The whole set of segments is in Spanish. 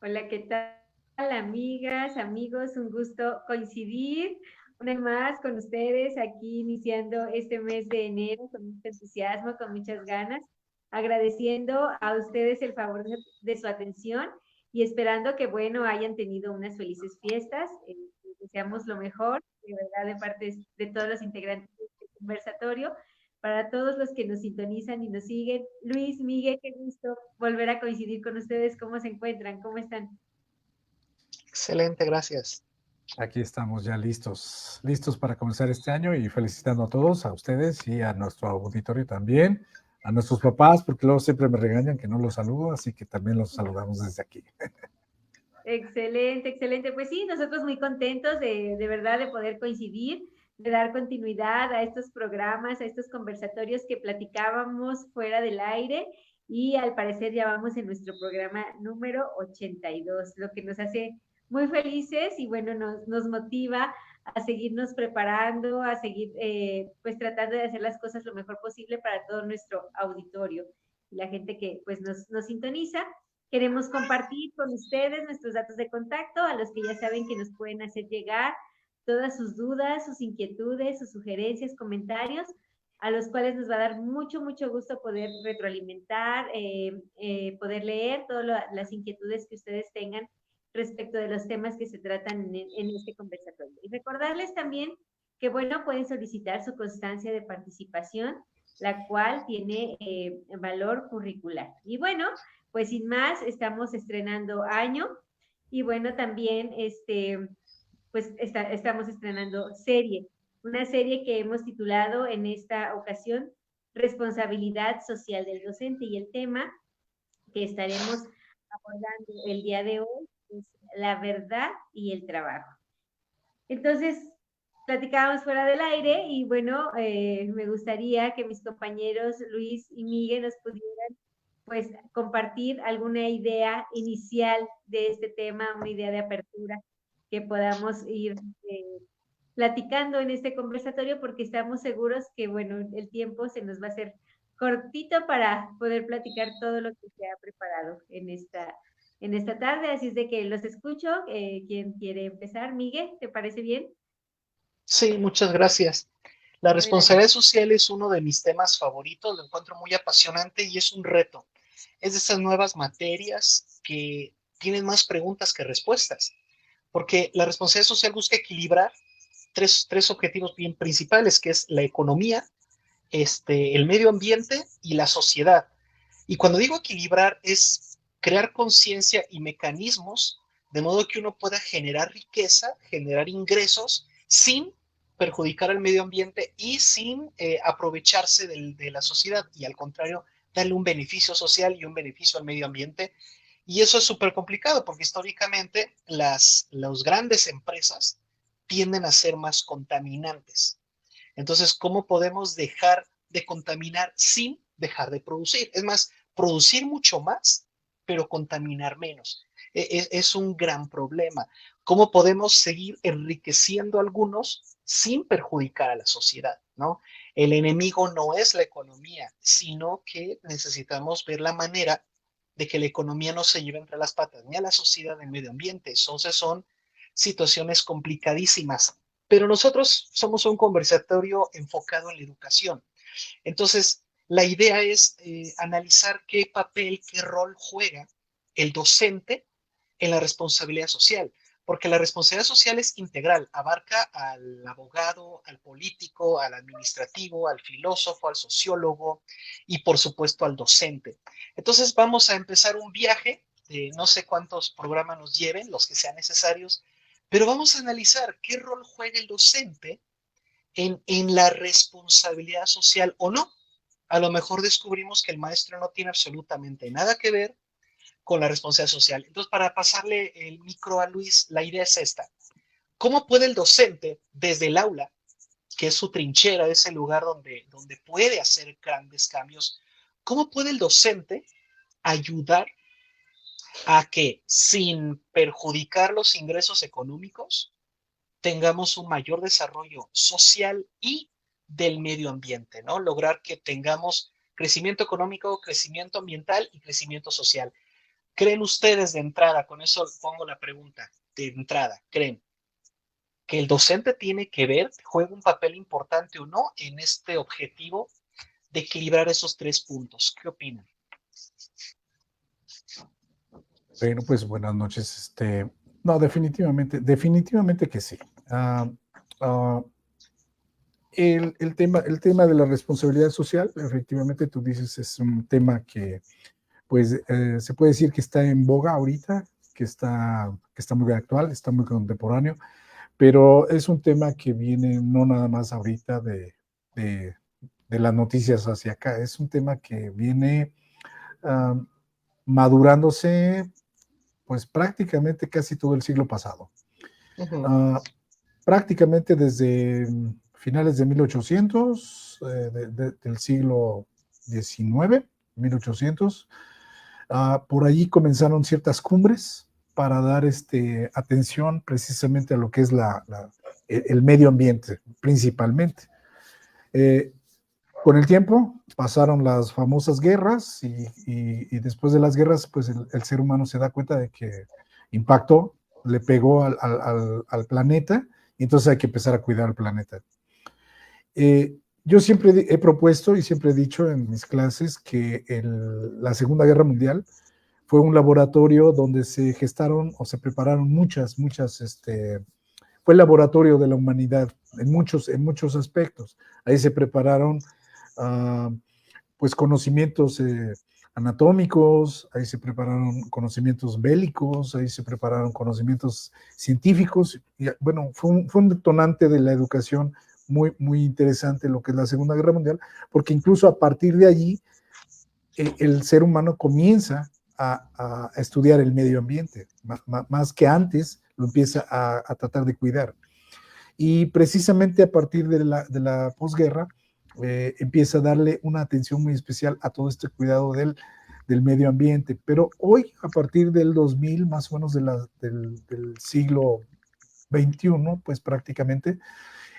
Hola, ¿qué tal, amigas, amigos? Un gusto coincidir una vez más con ustedes aquí iniciando este mes de enero con mucho entusiasmo, con muchas ganas, agradeciendo a ustedes el favor de su atención y esperando que, bueno, hayan tenido unas felices fiestas. Les deseamos lo mejor, de verdad, de parte de todos los integrantes de este conversatorio. Para todos los que nos sintonizan y nos siguen, Luis, Miguel, qué gusto volver a coincidir con ustedes. ¿Cómo se encuentran? ¿Cómo están? Excelente, gracias. Aquí estamos ya listos para comenzar este año y felicitando a todos, a ustedes y a nuestro auditorio también, a nuestros papás, porque luego siempre me regañan que no los saludo, así que también los saludamos desde aquí. Excelente, excelente. Pues sí, nosotros muy contentos de verdad de poder coincidir, de dar continuidad a estos programas, a estos conversatorios que platicábamos fuera del aire y al parecer ya vamos en nuestro programa número 82, lo que nos hace muy felices y bueno, nos motiva a seguirnos preparando, a seguir pues tratando de hacer las cosas lo mejor posible para todo nuestro auditorio y la gente que pues nos sintoniza. Queremos compartir con ustedes nuestros datos de contacto, a los que ya saben que nos pueden hacer llegar todas sus dudas, sus inquietudes, sus sugerencias, comentarios, a los cuales nos va a dar mucho, mucho gusto poder retroalimentar, poder leer todas las inquietudes que ustedes tengan respecto de los temas que se tratan en este conversatorio. Y recordarles también que, bueno, pueden solicitar su constancia de participación, la cual tiene valor curricular. Y bueno, pues sin más, estamos estrenando año y bueno, también pues estamos estrenando serie, una serie que hemos titulado en esta ocasión Responsabilidad Social del Docente y el tema que estaremos abordando el día de hoy es la verdad y el trabajo. Entonces, platicábamos fuera del aire y bueno, me gustaría que mis compañeros Luis y Miguel nos pudieran pues compartir alguna idea inicial de este tema, una idea de apertura que podamos ir platicando en este conversatorio porque estamos seguros que, bueno, el tiempo se nos va a hacer cortito para poder platicar todo lo que se ha preparado en esta tarde. Así es de que los escucho. ¿Quién quiere empezar? Miguel, ¿te parece bien? Sí, muchas gracias. La Adelante. responsabilidad social es uno de mis temas favoritos, lo encuentro muy apasionante y es un reto. Es de esas nuevas materias que tienen más preguntas que respuestas, porque la responsabilidad social busca equilibrar tres objetivos bien principales, que es la economía, el medio ambiente y la sociedad. Y cuando digo equilibrar es crear conciencia y mecanismos de modo que uno pueda generar riqueza, generar ingresos sin perjudicar al medio ambiente y sin aprovecharse de la sociedad y al contrario, darle un beneficio social y un beneficio al medio ambiente. Y eso es súper complicado porque históricamente las grandes empresas tienden a ser más contaminantes. Entonces, ¿cómo podemos dejar de contaminar sin dejar de producir? Es más, producir mucho más, pero contaminar menos. Es un gran problema. ¿Cómo podemos seguir enriqueciendo a algunos sin perjudicar a la sociedad? ¿No? El enemigo no es la economía, sino que necesitamos ver la manera de que la economía no se lleve entre las patas ni a la sociedad ni al medio ambiente. Entonces son situaciones complicadísimas, pero nosotros somos un conversatorio enfocado en la educación. Entonces, la idea es analizar qué papel, qué rol juega el docente en la responsabilidad social, porque la responsabilidad social es integral, abarca al abogado, al político, al administrativo, al filósofo, al sociólogo y por supuesto al docente. Entonces vamos a empezar un viaje, no sé cuántos programas nos lleven, los que sean necesarios, pero vamos a analizar qué rol juega el docente en la responsabilidad social o no. A lo mejor descubrimos que el maestro no tiene absolutamente nada que ver con la responsabilidad social. Entonces, para pasarle el micro a Luis, la idea es esta. ¿Cómo puede el docente, desde el aula, que es su trinchera, ese lugar donde puede hacer grandes cambios, cómo puede el docente ayudar a que, sin perjudicar los ingresos económicos, tengamos un mayor desarrollo social y del medio ambiente, ¿no? Lograr que tengamos crecimiento económico, crecimiento ambiental y crecimiento social. ¿Creen ustedes de entrada, con eso pongo la pregunta, de entrada, creen que el docente tiene que ver, juega un papel importante o no en este objetivo de equilibrar esos 3 puntos? ¿Qué opinan? Bueno, pues buenas noches. No, definitivamente que sí. Ah, el tema de la responsabilidad social, efectivamente, tú dices, es un tema que, pues, se puede decir que está en boga ahorita, que está muy actual, está muy contemporáneo, pero es un tema que viene no nada más ahorita de, de las noticias hacia acá, es un tema que viene uh, madurándose, pues, prácticamente casi todo el siglo pasado. Prácticamente desde finales de 1800, del siglo XIX, 1800, por allí comenzaron ciertas cumbres para dar atención precisamente a lo que es el medio ambiente, principalmente. Con el tiempo pasaron las famosas guerras y después de las guerras, pues el ser humano se da cuenta de que impactó, le pegó al planeta, y entonces hay que empezar a cuidar el planeta. Yo siempre he propuesto y siempre he dicho en mis clases que la Segunda Guerra Mundial fue un laboratorio donde se gestaron o se prepararon muchas, fue el laboratorio de la humanidad en muchos aspectos. Ahí se prepararon pues conocimientos anatómicos, ahí se prepararon conocimientos bélicos, ahí se prepararon conocimientos científicos. Y, bueno, fue un detonante de la educación muy interesante lo que es la Segunda Guerra Mundial, porque incluso a partir de allí el ser humano comienza a estudiar el medio ambiente, más que antes lo empieza a tratar de cuidar. Y precisamente a partir de la posguerra empieza a darle una atención muy especial a todo este cuidado del medio ambiente. Pero hoy, a partir del 2000, más o menos del siglo XXI, pues prácticamente,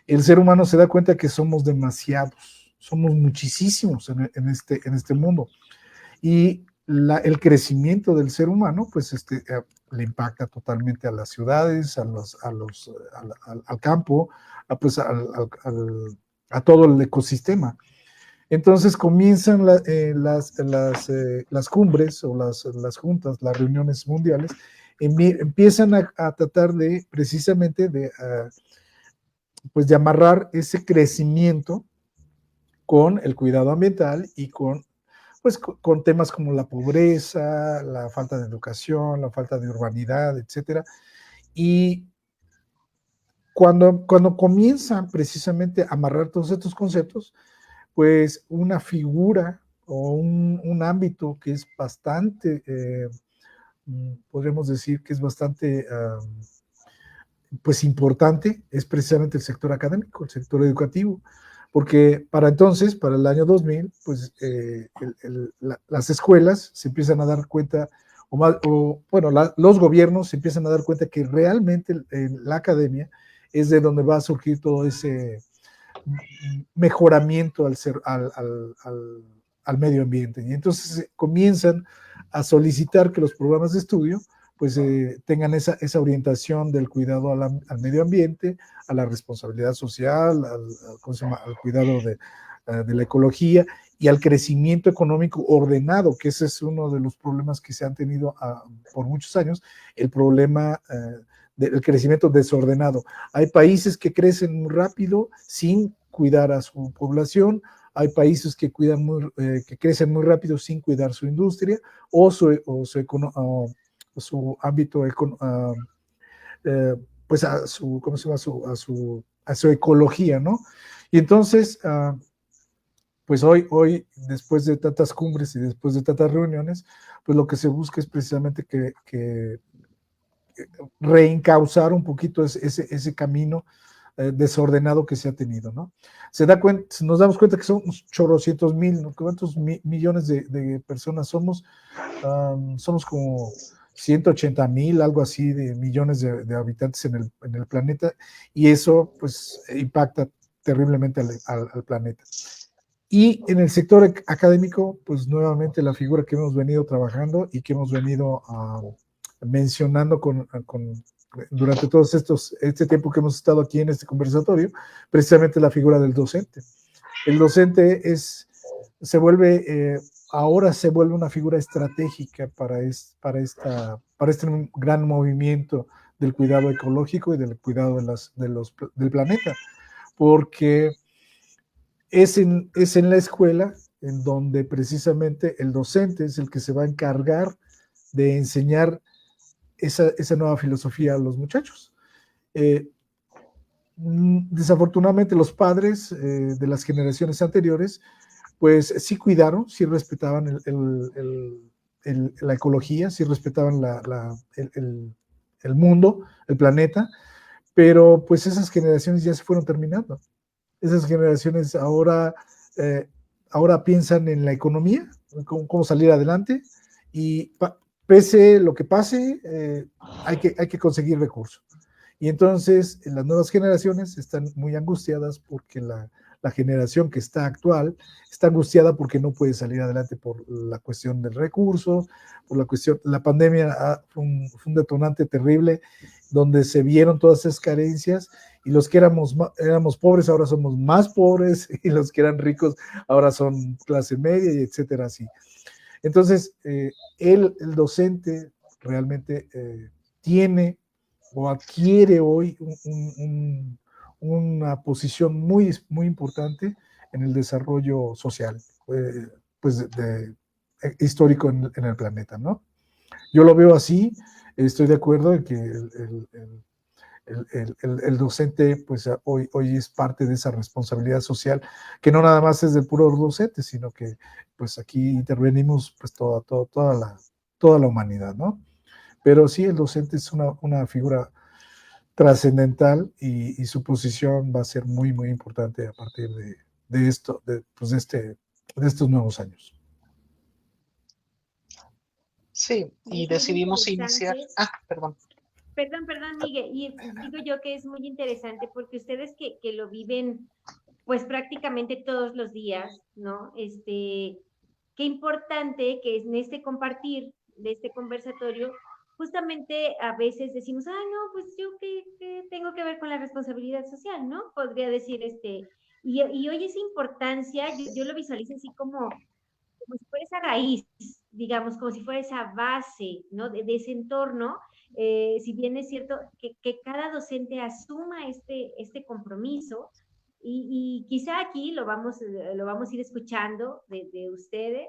el ser humano se da cuenta que somos demasiados, somos muchísimos en este mundo. Y el crecimiento del ser humano, pues le impacta totalmente a las ciudades, al campo, pues a todo el ecosistema. Entonces comienzan las cumbres o las juntas, las reuniones mundiales, empiezan a tratar precisamente pues de amarrar ese crecimiento con el cuidado ambiental y pues con temas como la pobreza, la falta de educación, la falta de urbanidad, etcétera. Y cuando comienzan precisamente a amarrar todos estos conceptos, pues una figura o un ámbito que es bastante, podríamos decir que es bastante, pues importante, es precisamente el sector académico, el sector educativo. Porque para entonces, para el año 2000, pues las escuelas se empiezan a dar cuenta, los gobiernos se empiezan a dar cuenta que realmente la academia es de donde va a surgir todo ese mejoramiento al medio ambiente. Y entonces comienzan a solicitar que los programas de estudio pues tengan esa orientación del cuidado al medio ambiente, a la responsabilidad social, al cuidado de la ecología y al crecimiento económico ordenado, que ese es uno de los problemas que se han tenido por muchos años, el problema del crecimiento desordenado. Hay países que crecen muy rápido sin cuidar a su población, hay países que crecen muy rápido sin cuidar su industria o su ámbito, pues a su, ¿cómo se llama? A su ecología, ¿no? Y entonces, pues hoy, después de tantas cumbres y después de tantas reuniones, pues lo que se busca es precisamente que reencauzar un poquito ese camino desordenado que se ha tenido, ¿no? Nos damos cuenta que son chorrocientos mil, ¿no? ¿Cuántos millones de personas somos? Somos como 180,000, algo así, de millones de habitantes en el planeta, y eso pues impacta terriblemente al planeta. Y en el sector académico, pues nuevamente la figura que hemos venido trabajando y que hemos venido mencionando durante todos este tiempo que hemos estado aquí en este conversatorio, precisamente la figura del docente. El docente ahora se vuelve una figura estratégica para este gran movimiento del cuidado ecológico y del cuidado del planeta, porque es en la escuela en donde precisamente el docente es el que se va a encargar de enseñar esa nueva filosofía a los muchachos. Desafortunadamente los padres de las generaciones anteriores pues sí cuidaron, sí respetaban la ecología, sí respetaban el mundo, el planeta, pero pues esas generaciones ya se fueron terminando. Esas generaciones ahora piensan en la economía, cómo salir adelante, y pese lo que pase, hay que conseguir recursos. Y entonces las nuevas generaciones están muy angustiadas porque la generación que está actual está angustiada porque no puede salir adelante por la cuestión del recurso, la pandemia fue un detonante terrible donde se vieron todas esas carencias y los que éramos pobres ahora somos más pobres y los que eran ricos ahora son clase media y etcétera así. Entonces, el docente realmente tiene o adquiere hoy una posición muy, muy importante en el desarrollo social, pues histórico en el planeta, ¿no? Yo lo veo así, estoy de acuerdo en que el docente pues hoy es parte de esa responsabilidad social, que no nada más es del puro docente, sino que pues aquí intervenimos pues toda la humanidad, ¿no? Pero sí, el docente es una figura trascendental y su posición va a ser muy, muy importante a partir de estos nuevos años. Sí, y decidimos iniciar. Perdón. Perdón, Miguel, y digo yo que es muy interesante porque ustedes que lo viven pues prácticamente todos los días, ¿no? Qué importante que en este compartir de este conversatorio, justamente a veces decimos, no, pues yo qué tengo que ver con la responsabilidad social, ¿no? Podría decir, y hoy esa importancia, yo lo visualizo así como si fuera esa raíz, digamos, como si fuera esa base, ¿no? De ese entorno, si bien es cierto que cada docente asuma este compromiso, y quizá aquí lo vamos a ir escuchando de ustedes,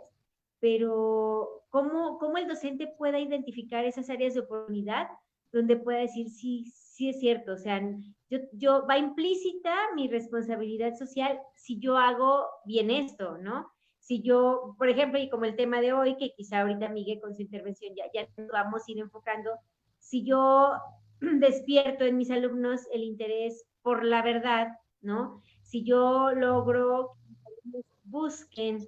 pero ¿cómo el docente pueda identificar esas áreas de oportunidad donde pueda decir, sí, sí es cierto, o sea, va implícita mi responsabilidad social si yo hago bien esto, ¿no? Si yo, por ejemplo, y como el tema de hoy, que quizá ahorita Miguel con su intervención ya vamos a ir enfocando, si yo despierto en mis alumnos el interés por la verdad, ¿no? Si yo logro que mis alumnos busquen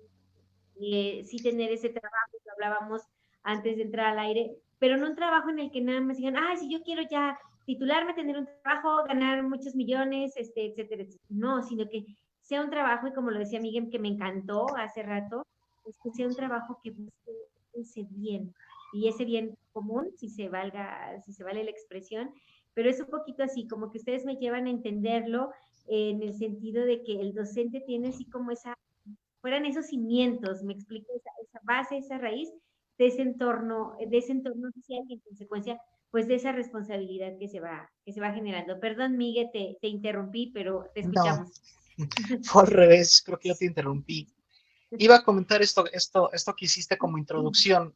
sí tener ese trabajo que hablábamos antes de entrar al aire, pero no un trabajo en el que nada más digan, si yo quiero ya titularme, tener un trabajo, ganar muchos millones, etcétera, etcétera. No, sino que sea un trabajo, y como lo decía Miguel, que me encantó hace rato, es que sea un trabajo que busque ese bien, y ese bien común, si se vale la expresión, pero es un poquito así, como que ustedes me llevan a entenderlo en el sentido de que el docente tiene así como fueran esos cimientos, me explico, esa base, esa raíz de ese entorno social y en consecuencia, pues de esa responsabilidad que se va generando. Perdón, Miguel, te interrumpí, pero te escuchamos. No, fue al revés, creo que yo te interrumpí. Iba a comentar esto que hiciste como introducción.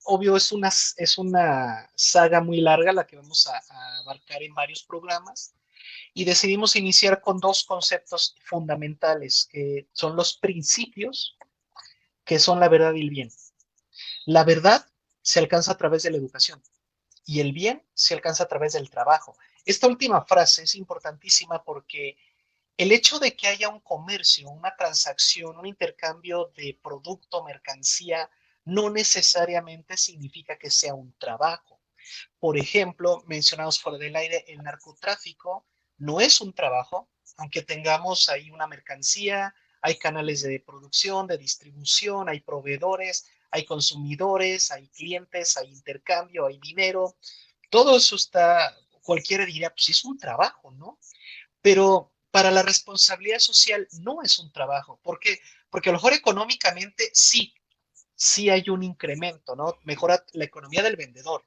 Obvio, es una saga muy larga la que vamos a abarcar en varios programas. Y decidimos iniciar con dos conceptos fundamentales, que son los principios, que son la verdad y el bien. La verdad se alcanza a través de la educación y el bien se alcanza a través del trabajo. Esta última frase es importantísima porque el hecho de que haya un comercio, una transacción, un intercambio de producto, mercancía, no necesariamente significa que sea un trabajo. Por ejemplo, mencionamos fuera del aire, el narcotráfico no es un trabajo, aunque tengamos ahí una mercancía, hay canales de producción, de distribución, hay proveedores, hay consumidores, hay clientes, hay intercambio, hay dinero. Todo eso está, cualquiera diría, pues es un trabajo, ¿no? Pero para la responsabilidad social no es un trabajo. ¿Por qué? Porque a lo mejor económicamente sí hay un incremento, ¿no? Mejora la economía del vendedor.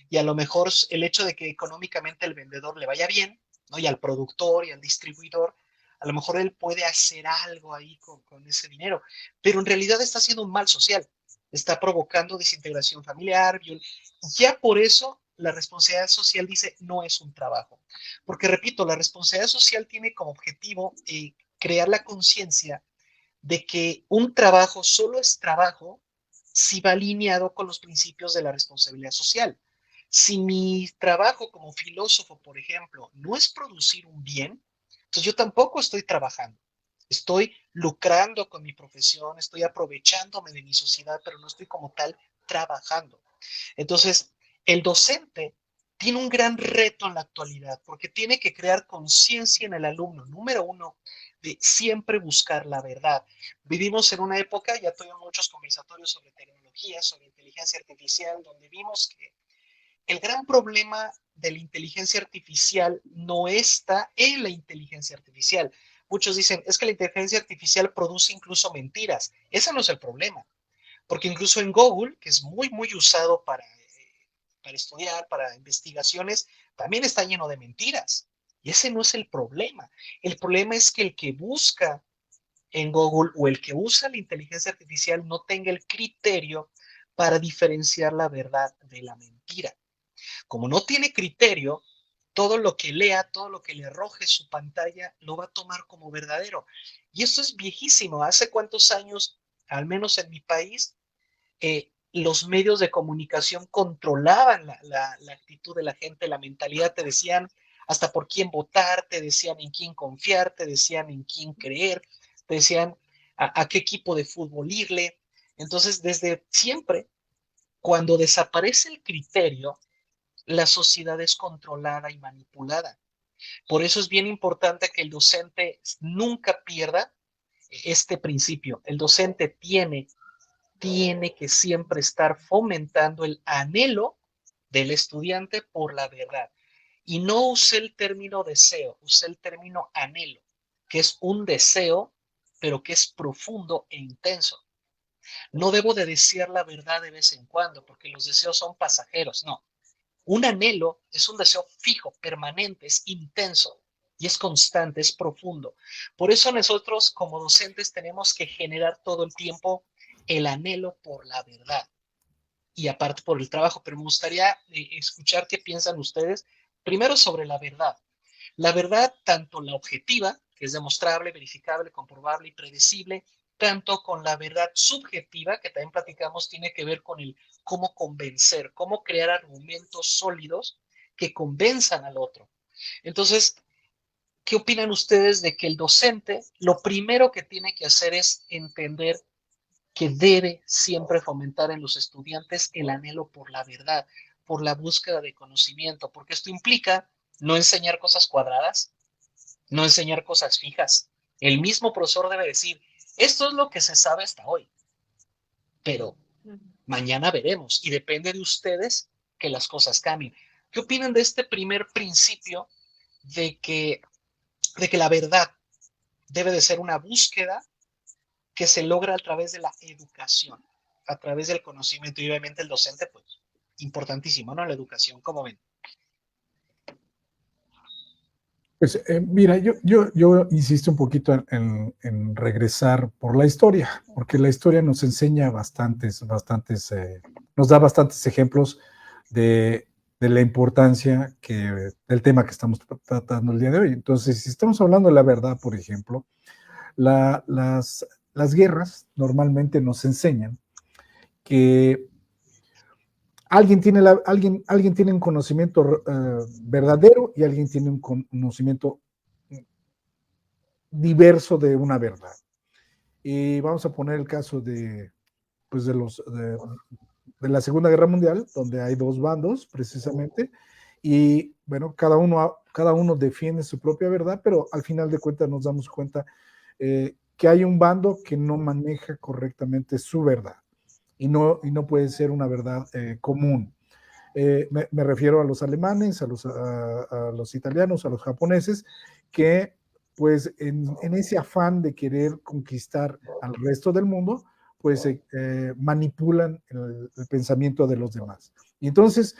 Y a lo mejor el hecho de que económicamente el vendedor le vaya bien, ¿no? Y al productor y al distribuidor, a lo mejor él puede hacer algo ahí con ese dinero, pero en realidad está haciendo un mal social, está provocando desintegración familiar, ya por eso la responsabilidad social dice no es un trabajo, porque repito, la responsabilidad social tiene como objetivo crear la conciencia de que un trabajo solo es trabajo si va alineado con los principios de la responsabilidad social. Si mi trabajo como filósofo, por ejemplo, no es producir un bien, entonces yo tampoco estoy trabajando. Estoy lucrando con mi profesión, estoy aprovechándome de mi sociedad, pero no estoy como tal trabajando. Entonces, el docente tiene un gran reto en la actualidad porque tiene que crear conciencia en el alumno, número uno, de siempre buscar la verdad. Vivimos en una época, ya tuvimos muchos conversatorios sobre tecnología, sobre inteligencia artificial, donde vimos que el gran problema de la inteligencia artificial no está en la inteligencia artificial. Muchos dicen, es que la inteligencia artificial produce incluso mentiras. Ese no es el problema, porque incluso en Google, que es muy, muy usado para estudiar, para investigaciones, también está lleno de mentiras. Y ese no es el problema. El problema es que el que busca en Google o el que usa la inteligencia artificial no tenga el criterio para diferenciar la verdad de la mentira. Como no tiene criterio, todo lo que lea, todo lo que le arroje su pantalla, lo va a tomar como verdadero. Y esto es viejísimo. ¿Hace cuántos años, al menos en mi país, los medios de comunicación controlaban la actitud de la gente, la mentalidad? Te decían hasta por quién votar, te decían en quién confiar, te decían en quién creer, te decían a qué equipo de fútbol irle. Entonces, desde siempre, cuando desaparece el criterio, la sociedad es controlada y manipulada. Por eso es bien importante que el docente nunca pierda este principio. El docente tiene que siempre estar fomentando el anhelo del estudiante por la verdad. Y no use el término deseo, use el término anhelo, que es un deseo, pero que es profundo e intenso. No debo de desear la verdad de vez en cuando, porque los deseos son pasajeros, no. Un anhelo es un deseo fijo, permanente, es intenso y es constante, es profundo. Por eso nosotros como docentes tenemos que generar todo el tiempo el anhelo por la verdad y aparte por el trabajo. Pero me gustaría escuchar qué piensan ustedes primero sobre la verdad. La verdad, tanto la objetiva, que es demostrable, verificable, comprobable y predecible, tanto con la verdad subjetiva, que también platicamos, tiene que ver con el cómo convencer, cómo crear argumentos sólidos que convenzan al otro. Entonces, ¿qué opinan ustedes de que el docente lo primero que tiene que hacer es entender que debe siempre fomentar en los estudiantes el anhelo por la verdad, por la búsqueda de conocimiento? Porque esto implica no enseñar cosas cuadradas, no enseñar cosas fijas. El mismo profesor debe decir, esto es lo que se sabe hasta hoy, pero mañana veremos y depende de ustedes que las cosas cambien. ¿Qué opinan de este primer principio de que la verdad debe de ser una búsqueda que se logra a través de la educación, a través del conocimiento? Y obviamente el docente, pues, importantísimo, ¿no? La educación, ¿cómo ven? Pues mira, yo insisto un poquito en regresar por la historia, porque la historia nos enseña nos da bastantes ejemplos de la importancia del tema que estamos tratando el día de hoy. Entonces, si estamos hablando de la verdad, por ejemplo, las guerras normalmente nos enseñan que alguien tiene un conocimiento verdadero y alguien tiene un conocimiento diverso de una verdad. Y vamos a poner el caso pues de la Segunda Guerra Mundial, donde hay dos bandos precisamente, y bueno, cada uno defiende su propia verdad, pero al final de cuentas nos damos cuenta que hay un bando que no maneja correctamente su verdad y no puede ser una verdad común. Me refiero a los alemanes, a los italianos, a los japoneses, que pues en ese afán de querer conquistar al resto del mundo, pues manipulan el pensamiento de los demás. Y entonces,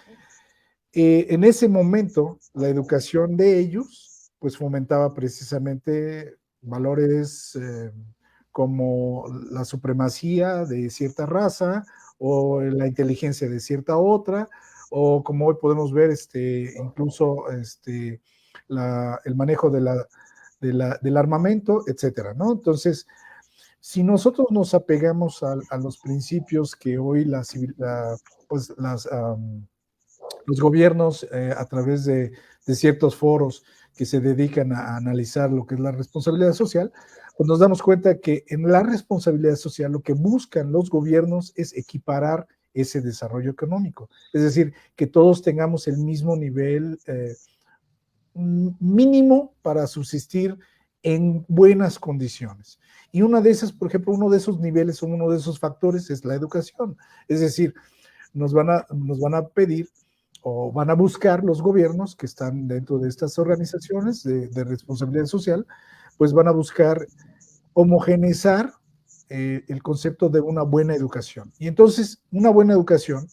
en ese momento, la educación de ellos, pues fomentaba precisamente valores como la supremacía de cierta raza o la inteligencia de cierta otra, o como hoy podemos ver, incluso el manejo del armamento, etcétera, ¿no? Entonces, si nosotros nos apegamos a los principios que hoy pues los gobiernos, a través de ciertos foros que se dedican a analizar lo que es la responsabilidad social, pues nos damos cuenta que en la responsabilidad social lo que buscan los gobiernos es equiparar ese desarrollo económico. Es decir, que todos tengamos el mismo nivel mínimo para subsistir en buenas condiciones. Y una de esas, por ejemplo, uno de esos niveles o uno de esos factores es la educación. Es decir, nos van a pedir o van a buscar los gobiernos que están dentro de estas organizaciones de responsabilidad social, pues van a buscar homogeneizar el concepto de una buena educación. Y entonces, una buena educación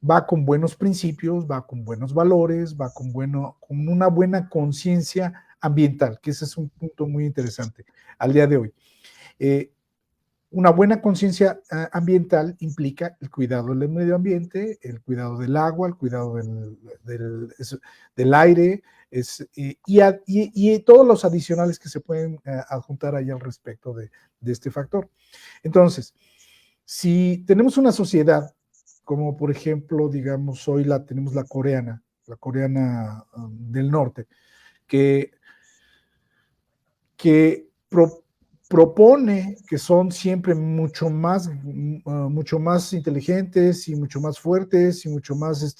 va con buenos principios, va con buenos valores, va con una buena conciencia ambiental, que ese es un punto muy interesante al día de hoy. Una buena conciencia ambiental implica el cuidado del medio ambiente, el cuidado del agua, el cuidado del aire, y todos los adicionales que se pueden adjuntar ahí al respecto de este factor. Entonces, si tenemos una sociedad, como por ejemplo, digamos, hoy tenemos la coreana del norte, que propone que son siempre mucho más inteligentes y mucho más fuertes y mucho más,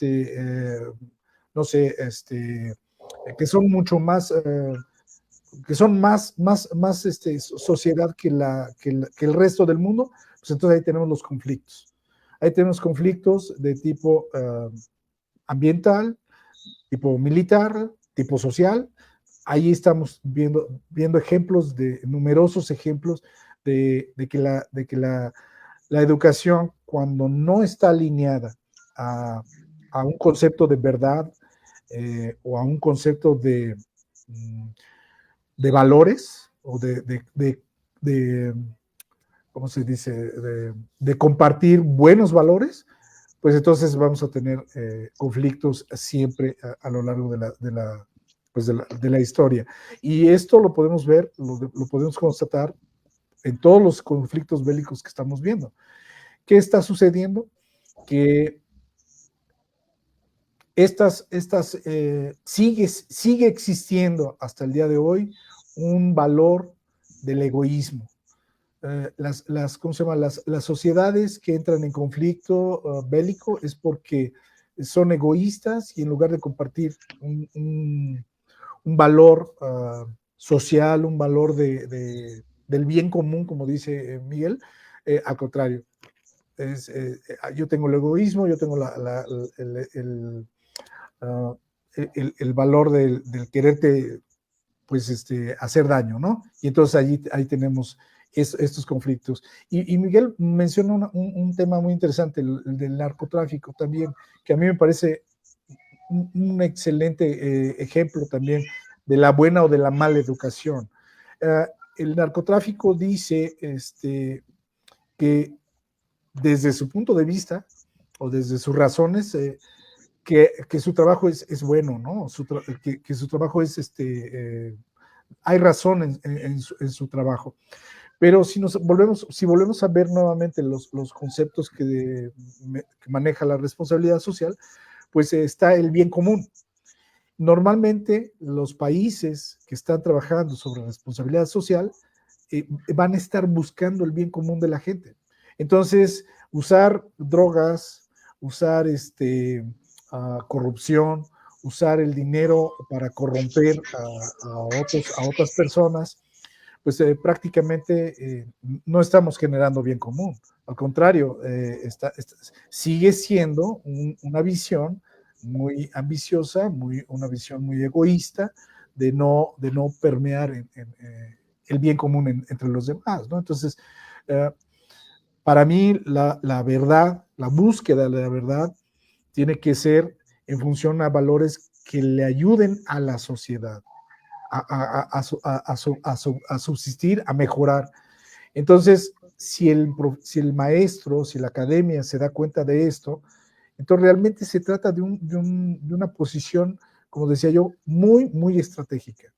no sé, que son mucho más, que son más sociedad que el resto del mundo, pues entonces ahí tenemos los conflictos. Ahí tenemos conflictos de tipo ambiental, tipo militar, tipo social. Ahí estamos viendo ejemplos, numerosos ejemplos de que la educación, cuando no está alineada a un concepto de verdad o a un concepto de valores o ¿cómo se dice? De compartir buenos valores, pues entonces vamos a tener conflictos siempre a lo largo de la historia. Y esto lo podemos ver, lo podemos constatar en todos los conflictos bélicos que estamos viendo. ¿Qué está sucediendo? Que sigue existiendo hasta el día de hoy un valor del egoísmo. ¿Cómo se llama? Las sociedades que entran en conflicto bélico es porque son egoístas y en lugar de compartir un valor social, un valor del bien común, como dice Miguel, al contrario. Yo tengo el egoísmo, yo tengo el valor del quererte pues hacer daño, ¿no? Y entonces ahí tenemos estos conflictos. Y Miguel menciona un tema muy interesante, el del narcotráfico también, que a mí me parece un excelente ejemplo también de la buena o de la mala educación. El narcotráfico dice que desde su punto de vista o desde sus razones, que su trabajo es bueno, ¿no? Que su trabajo es hay razón en su trabajo. Pero si volvemos a ver nuevamente los conceptos que maneja la responsabilidad social, pues está el bien común. Normalmente los países que están trabajando sobre responsabilidad social van a estar buscando el bien común de la gente. Entonces, usar drogas, usar corrupción, usar el dinero para corromper a otras personas, pues prácticamente no estamos generando bien común. Al contrario, sigue siendo una visión muy ambiciosa, una visión muy egoísta de no permear el bien común entre los demás, ¿no? Entonces, para mí la verdad, la búsqueda de la verdad tiene que ser en función a valores que le ayuden a la sociedad a subsistir, a mejorar. Entonces, si el maestro, si la academia se da cuenta de esto, entonces realmente se trata de una posición, como decía yo, muy, muy estratégica.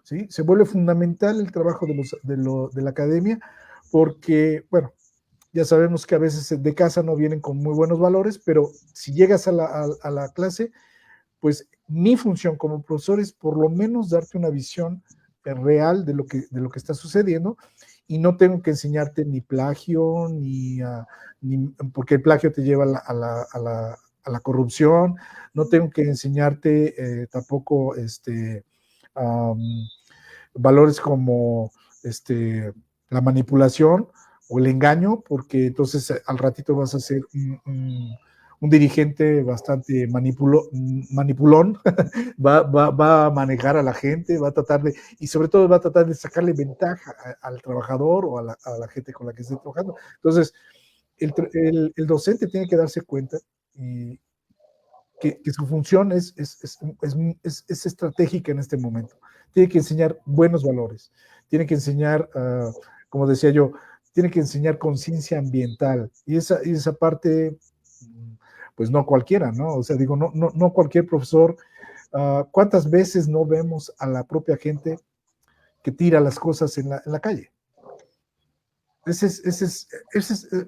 ¿Sí? Se vuelve fundamental el trabajo de la academia porque, bueno, ya sabemos que a veces de casa no vienen con muy buenos valores, pero si llegas a la clase, pues mi función como profesor es por lo menos darte una visión real de lo que está sucediendo, y no tengo que enseñarte ni plagio, porque el plagio te lleva a la corrupción, no tengo que enseñarte tampoco valores como la manipulación o el engaño, porque entonces al ratito vas a ser un dirigente bastante manipulón, va a manejar a la gente, va a tratar de, y sobre todo va a tratar de sacarle ventaja al trabajador o a la gente con la que esté trabajando. Entonces, el docente tiene que darse cuenta que su función es estratégica en este momento. Tiene que enseñar buenos valores, tiene que enseñar, como decía yo, tiene que enseñar conciencia ambiental, y esa parte, pues no cualquiera, ¿no? O sea, digo, no cualquier profesor. ¿Cuántas veces no vemos a la propia gente que tira las cosas en la calle? Ese es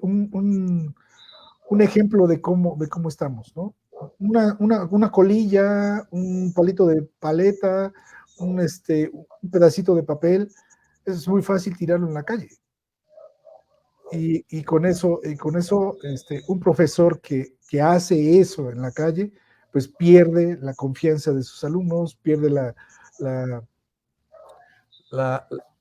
un ejemplo de cómo estamos, ¿no? Una colilla, un palito de paleta, un pedacito de papel, es muy fácil tirarlo en la calle. Y con eso, un profesor que hace eso en la calle, pues pierde la confianza de sus alumnos, pierde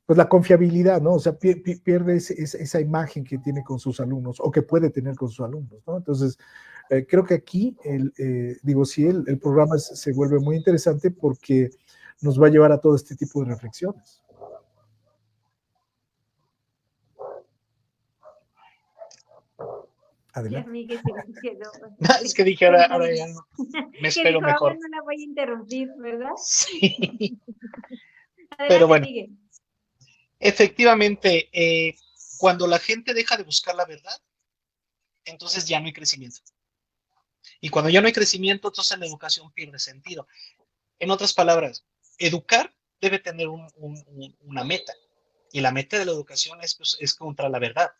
pues la confiabilidad, ¿no? O sea, pierde esa imagen que tiene con sus alumnos, o que puede tener con sus alumnos, ¿no? Entonces, creo que aquí, sí, el programa se vuelve muy interesante porque nos va a llevar a todo este tipo de reflexiones. Adelante. Miguel, es que dije, ahora ya no. Me espero dijo, mejor. Ahora no la voy a interrumpir, ¿verdad? Sí. Adelante, Pero bueno, Miguel. Efectivamente, cuando la gente deja de buscar la verdad, entonces ya no hay crecimiento. Y cuando ya no hay crecimiento, entonces la educación pierde sentido. En otras palabras, educar debe tener una meta. Y la meta de la educación es contra la verdad.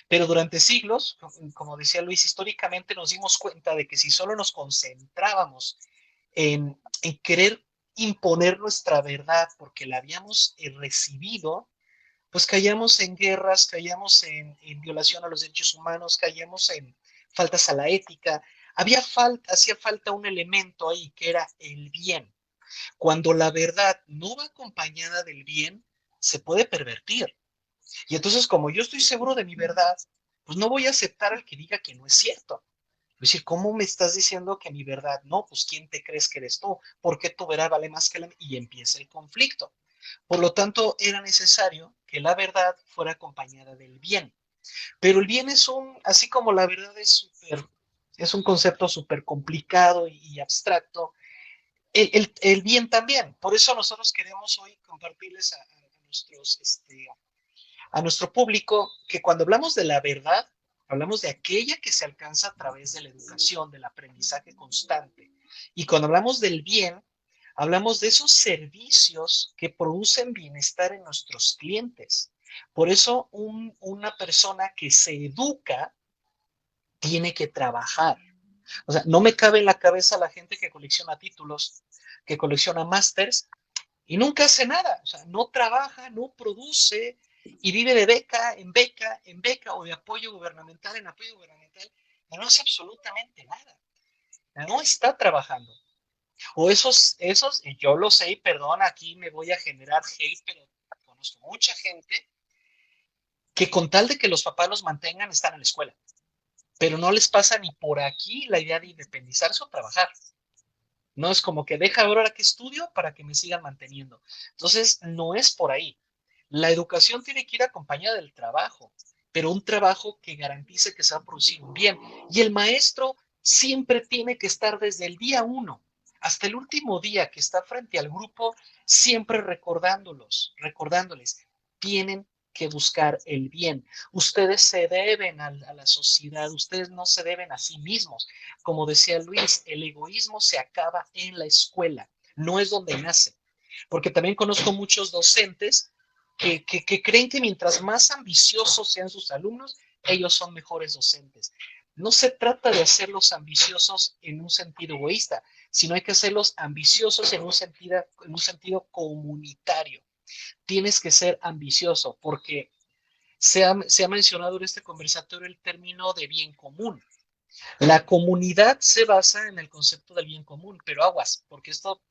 Pero durante siglos, como decía Luis, históricamente nos dimos cuenta de que si solo nos concentrábamos en querer imponer nuestra verdad porque la habíamos recibido, pues caíamos en guerras, caíamos en violación a los derechos humanos, caíamos en faltas a la ética. Hacía falta un elemento ahí que era el bien. Cuando la verdad no va acompañada del bien, se puede pervertir. Y entonces, como yo estoy seguro de mi verdad, pues no voy a aceptar al que diga que no es cierto. Es decir, ¿cómo me estás diciendo que mi verdad no? Pues ¿quién te crees que eres tú? ¿Por qué tu verdad vale más que la mía? Y empieza el conflicto. Por lo tanto, era necesario que la verdad fuera acompañada del bien. Pero el bien así como la verdad es un concepto súper complicado y abstracto, el bien también. Por eso nosotros queremos hoy compartirles a nuestro público que cuando hablamos de la verdad, hablamos de aquella que se alcanza a través de la educación, del aprendizaje constante. Y cuando hablamos del bien, hablamos de esos servicios que producen bienestar en nuestros clientes. Por eso una persona que se educa tiene que trabajar. O sea, no me cabe en la cabeza la gente que colecciona títulos, que colecciona másters y nunca hace nada. O sea, no trabaja, no produce y vive de beca en beca en beca o de apoyo gubernamental en apoyo gubernamental. Y no hace absolutamente nada. No está trabajando. O esos, y yo lo sé, y perdón, aquí me voy a generar hate, pero conozco mucha gente que con tal de que los papás los mantengan están en la escuela, pero no les pasa ni por aquí la idea de independizarse o trabajar. No es como que deja ahora que estudio para que me sigan manteniendo. Entonces, no es por ahí. La educación tiene que ir acompañada del trabajo, pero un trabajo que garantice que se va a producir un bien. Y el maestro siempre tiene que estar desde el día 1 hasta el último día que está frente al grupo, siempre recordándoles, tienen que buscar el bien. Ustedes se deben a la sociedad, ustedes no se deben a sí mismos. Como decía Luis, el egoísmo se acaba en la escuela, no es donde nace. Porque también conozco muchos docentes que creen que mientras más ambiciosos sean sus alumnos, ellos son mejores docentes. No se trata de hacerlos ambiciosos en un sentido egoísta, sino hay que hacerlos ambiciosos en un sentido comunitario. Tienes que ser ambicioso porque se ha mencionado en este conversatorio el término de bien común. La comunidad se basa en el concepto del bien común, pero aguas, porque esto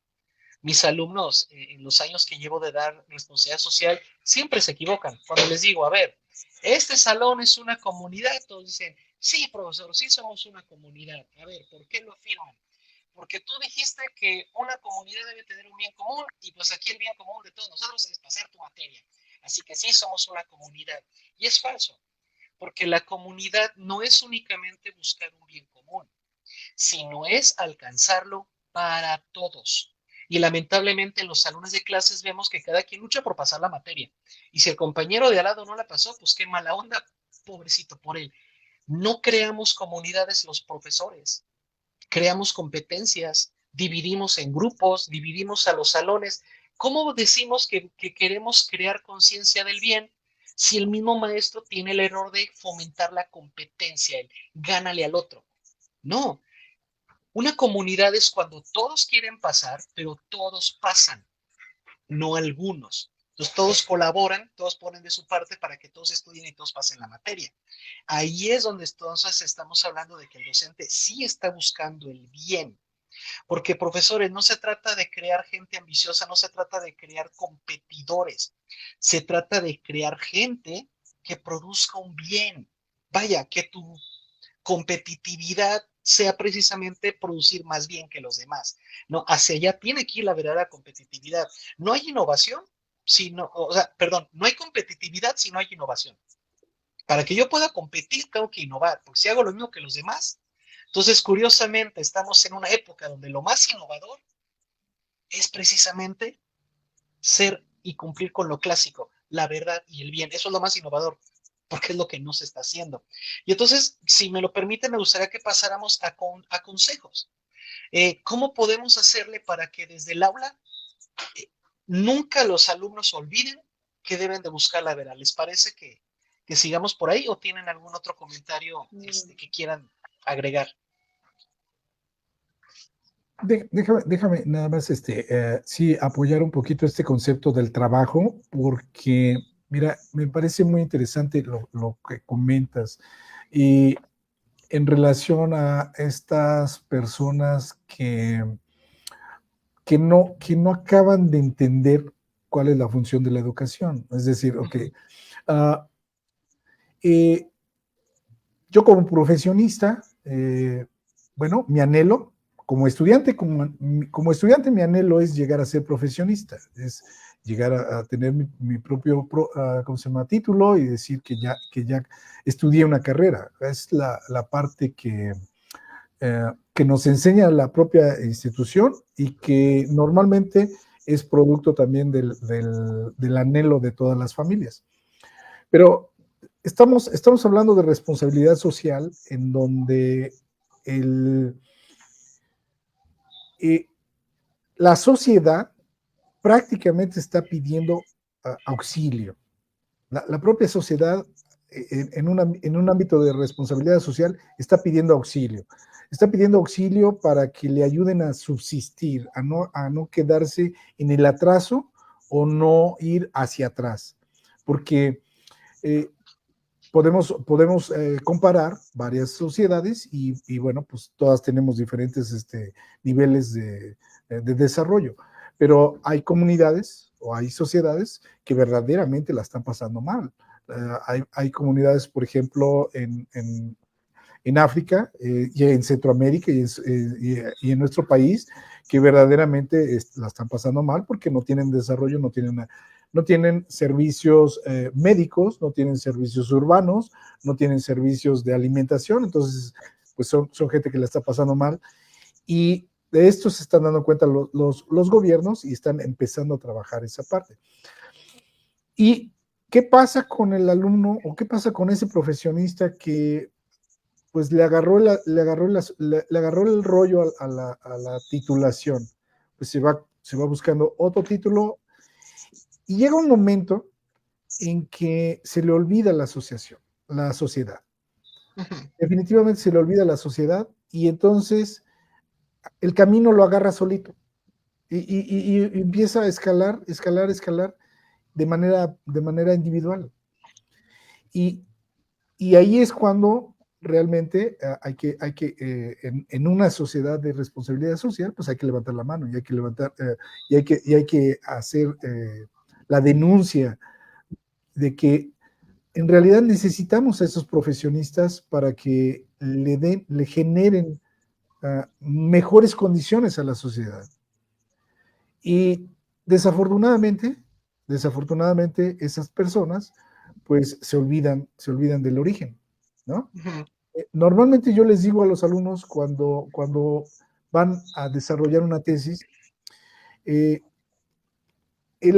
mis alumnos en los años que llevo de dar responsabilidad social siempre se equivocan. Cuando les digo, a ver, este salón es una comunidad, todos dicen, sí, profesor, sí somos una comunidad. A ver, ¿por qué lo afirman? Porque tú dijiste que una comunidad debe tener un bien común y pues aquí el bien común de todos nosotros es pasar tu materia. Así que sí somos una comunidad. Y es falso, porque la comunidad no es únicamente buscar un bien común, sino es alcanzarlo para todos. Y lamentablemente en los salones de clases vemos que cada quien lucha por pasar la materia. Y si el compañero de al lado no la pasó, pues qué mala onda, pobrecito por él. No creamos comunidades los profesores, creamos competencias, dividimos en grupos, dividimos a los salones. ¿Cómo decimos que queremos crear conciencia del bien si el mismo maestro tiene el error de fomentar la competencia, el gánale al otro? No, una comunidad es cuando todos quieren pasar, pero todos pasan, no algunos. Entonces todos colaboran, todos ponen de su parte para que todos estudien y todos pasen la materia. Ahí es donde entonces estamos hablando de que el docente sí está buscando el bien. Porque, profesores, no se trata de crear gente ambiciosa, no se trata de crear competidores, se trata de crear gente que produzca un bien. Vaya, que tu competitividad sea precisamente producir más bien que los demás. No, hacia allá tiene que ir la verdadera competitividad. No hay innovación, no hay competitividad si no hay innovación. Para que yo pueda competir, tengo que innovar, porque si hago lo mismo que los demás. Entonces, curiosamente, estamos en una época donde lo más innovador es precisamente ser y cumplir con lo clásico, la verdad y el bien. Eso es lo más innovador, porque es lo que no se está haciendo. Y entonces, si me lo permite, me gustaría que pasáramos a consejos. ¿Cómo podemos hacerle para que desde el aula nunca los alumnos olviden que deben de buscar la verdad? ¿Les parece que sigamos por ahí o tienen algún otro comentario que quieran agregar? Déjame nada más sí, apoyar un poquito este concepto del trabajo, porque, mira, me parece muy interesante lo que comentas. Y en relación a estas personas que no acaban de entender cuál es la función de la educación. Es decir, ok, yo como profesionista, bueno, mi anhelo, como estudiante mi anhelo es llegar a ser profesionista, es llegar a tener mi propio ¿cómo se llama? Título y decir que ya estudié una carrera. Es la parte que nos enseña la propia institución y que normalmente es producto también del anhelo de todas las familias. Pero estamos hablando de responsabilidad social en donde la sociedad prácticamente está pidiendo auxilio. La propia sociedad en un ámbito de responsabilidad social está pidiendo auxilio. Está pidiendo auxilio para que le ayuden a subsistir, a no quedarse en el atraso o no ir hacia atrás. Porque podemos comparar varias sociedades y bueno, pues todas tenemos diferentes niveles de desarrollo. Pero hay comunidades o hay sociedades que verdaderamente la están pasando mal. Hay comunidades, por ejemplo, en África y en Centroamérica y en nuestro país que verdaderamente la están pasando mal porque no tienen desarrollo, no tienen servicios médicos, no tienen servicios urbanos, no tienen servicios de alimentación, entonces pues son gente que la está pasando mal y de esto se están dando cuenta los gobiernos y están empezando a trabajar esa parte. ¿Y qué pasa con el alumno o qué pasa con ese profesionista que pues le agarró el rollo a la titulación? Pues se va buscando otro título y llega un momento en que se le olvida la sociedad. Definitivamente se le olvida la sociedad y entonces el camino lo agarra solito y empieza a escalar de manera individual. Y ahí es cuando realmente hay que en una sociedad de responsabilidad social, pues hay que levantar la mano y hay que levantar y hay que hacer la denuncia de que en realidad necesitamos a esos profesionistas para que le generen mejores condiciones a la sociedad. Y desafortunadamente esas personas pues se olvidan del origen, ¿no? Uh-huh. Normalmente yo les digo a los alumnos cuando van a desarrollar una tesis, el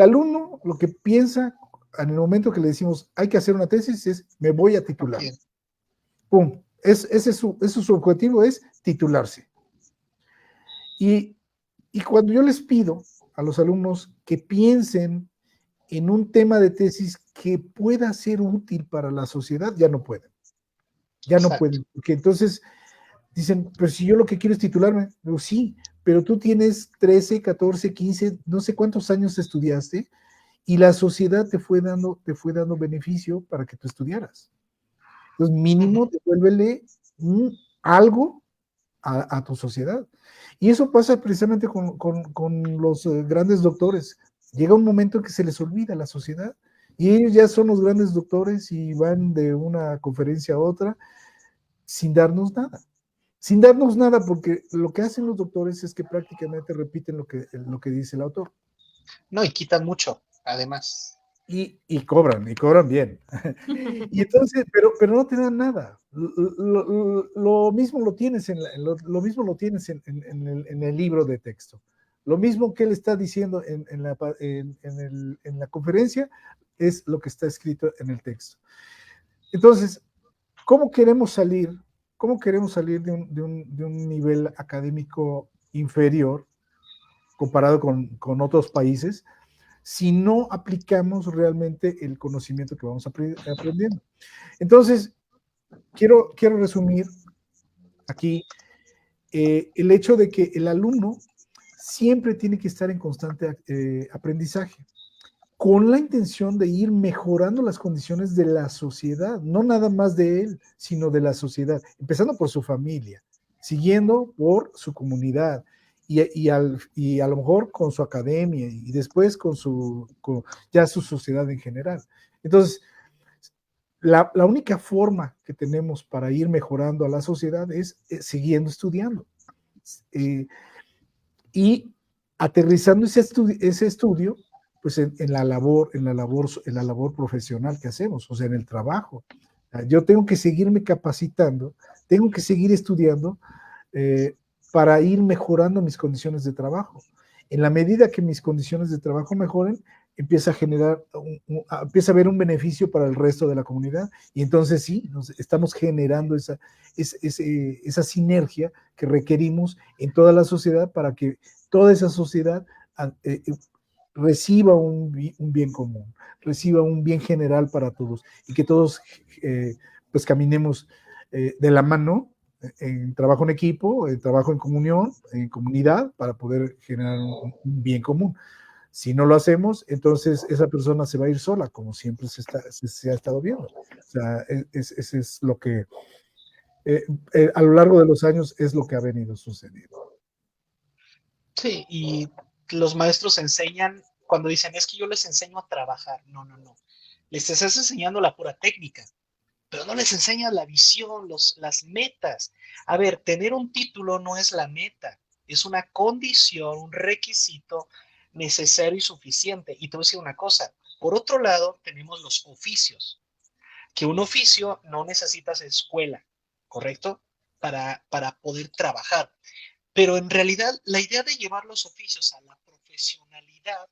alumno lo que piensa en el momento que le decimos hay que hacer una tesis es me voy a titular. Okay. ¡Pum! Ese es su objetivo, es titularse. Y cuando yo les pido a los alumnos que piensen en un tema de tesis que pueda ser útil para la sociedad, ya no pueden. Ya no pueden, porque entonces dicen, pero si yo lo que quiero es titularme, digo, sí, pero tú tienes 13, 14, 15, no sé cuántos años estudiaste y la sociedad te fue dando beneficio para que tú estudiaras. Entonces, mínimo, devuélvele algo a tu sociedad. Y eso pasa precisamente con los grandes doctores. Llega un momento en que se les olvida la sociedad y ellos ya son los grandes doctores y van de una conferencia a otra sin darnos nada. Sin darnos nada, porque lo que hacen los doctores es que prácticamente repiten lo que dice el autor. No, y quitan mucho, además. Y cobran bien. Y entonces, pero no te dan nada. Lo mismo lo tienes en el libro de texto. Lo mismo que él está diciendo en la conferencia es lo que está escrito en el texto. Entonces, ¿cómo queremos salir de un nivel académico inferior comparado con otros países si no aplicamos realmente el conocimiento que vamos aprendiendo? Entonces, quiero resumir aquí el hecho de que el alumno siempre tiene que estar en constante aprendizaje, con la intención de ir mejorando las condiciones de la sociedad, no nada más de él, sino de la sociedad, empezando por su familia, siguiendo por su comunidad, y a lo mejor con su academia y después con ya su sociedad en general. Entonces, la única forma que tenemos para ir mejorando a la sociedad es siguiendo estudiando y aterrizando ese estudio pues en la labor profesional que hacemos, o sea, en el trabajo. Yo tengo que seguirme capacitando, tengo que seguir estudiando para ir mejorando mis condiciones de trabajo. En la medida que mis condiciones de trabajo mejoren, empieza a haber un beneficio para el resto de la comunidad, y entonces sí, estamos generando esa sinergia que requerimos en toda la sociedad para que toda esa sociedad reciba un bien común, reciba un bien general para todos, y que todos pues caminemos de la mano en trabajo en equipo, en trabajo en comunión, en comunidad, para poder generar un bien común. Si no lo hacemos, entonces esa persona se va a ir sola, como siempre se ha estado viendo. O sea, ese es lo que a lo largo de los años es lo que ha venido sucediendo. Sí, y los maestros enseñan cuando dicen, es que yo les enseño a trabajar. No, no, no. Les estás enseñando la pura técnica, pero no les enseñas la visión, las metas. A ver, tener un título no es la meta, es una condición, un requisito necesario y suficiente. Y te voy a decir una cosa, por otro lado, tenemos los oficios, que un oficio no necesitas escuela, ¿correcto? Para poder trabajar. Pero en realidad la idea de llevar los oficios a la profesionalidad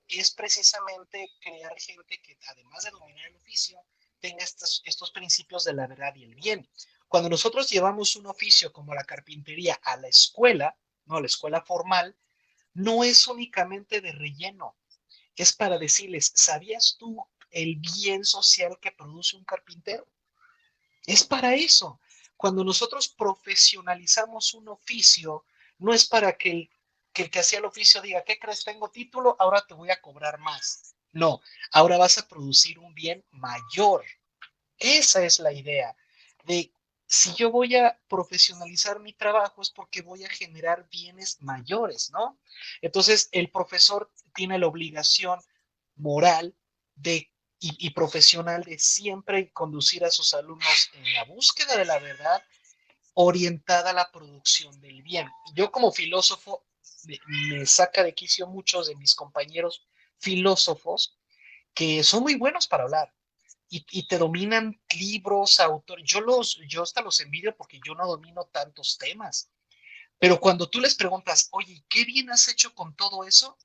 es precisamente crear gente que además de dominar el oficio, tenga estos principios de la verdad y el bien. Cuando nosotros llevamos un oficio como la carpintería a la escuela, no a la escuela formal, no es únicamente de relleno, es para decirles, ¿sabías tú el bien social que produce un carpintero? Es para eso. Cuando nosotros profesionalizamos un oficio, no es para que el que hacía el oficio diga, ¿qué crees? Tengo título, ahora te voy a cobrar más. No, ahora vas a producir un bien mayor. Esa es la idea de si yo voy a profesionalizar mi trabajo es porque voy a generar bienes mayores, ¿no? Entonces, el profesor tiene la obligación moral de y profesional de siempre conducir a sus alumnos en la búsqueda de la verdad orientada a la producción del bien. Yo como filósofo me saca de quicio muchos de mis compañeros filósofos que son muy buenos para hablar y te dominan libros, autores. Yo hasta los envidio porque yo no domino tantos temas. Pero cuando tú les preguntas, oye, ¿qué bien has hecho con todo eso?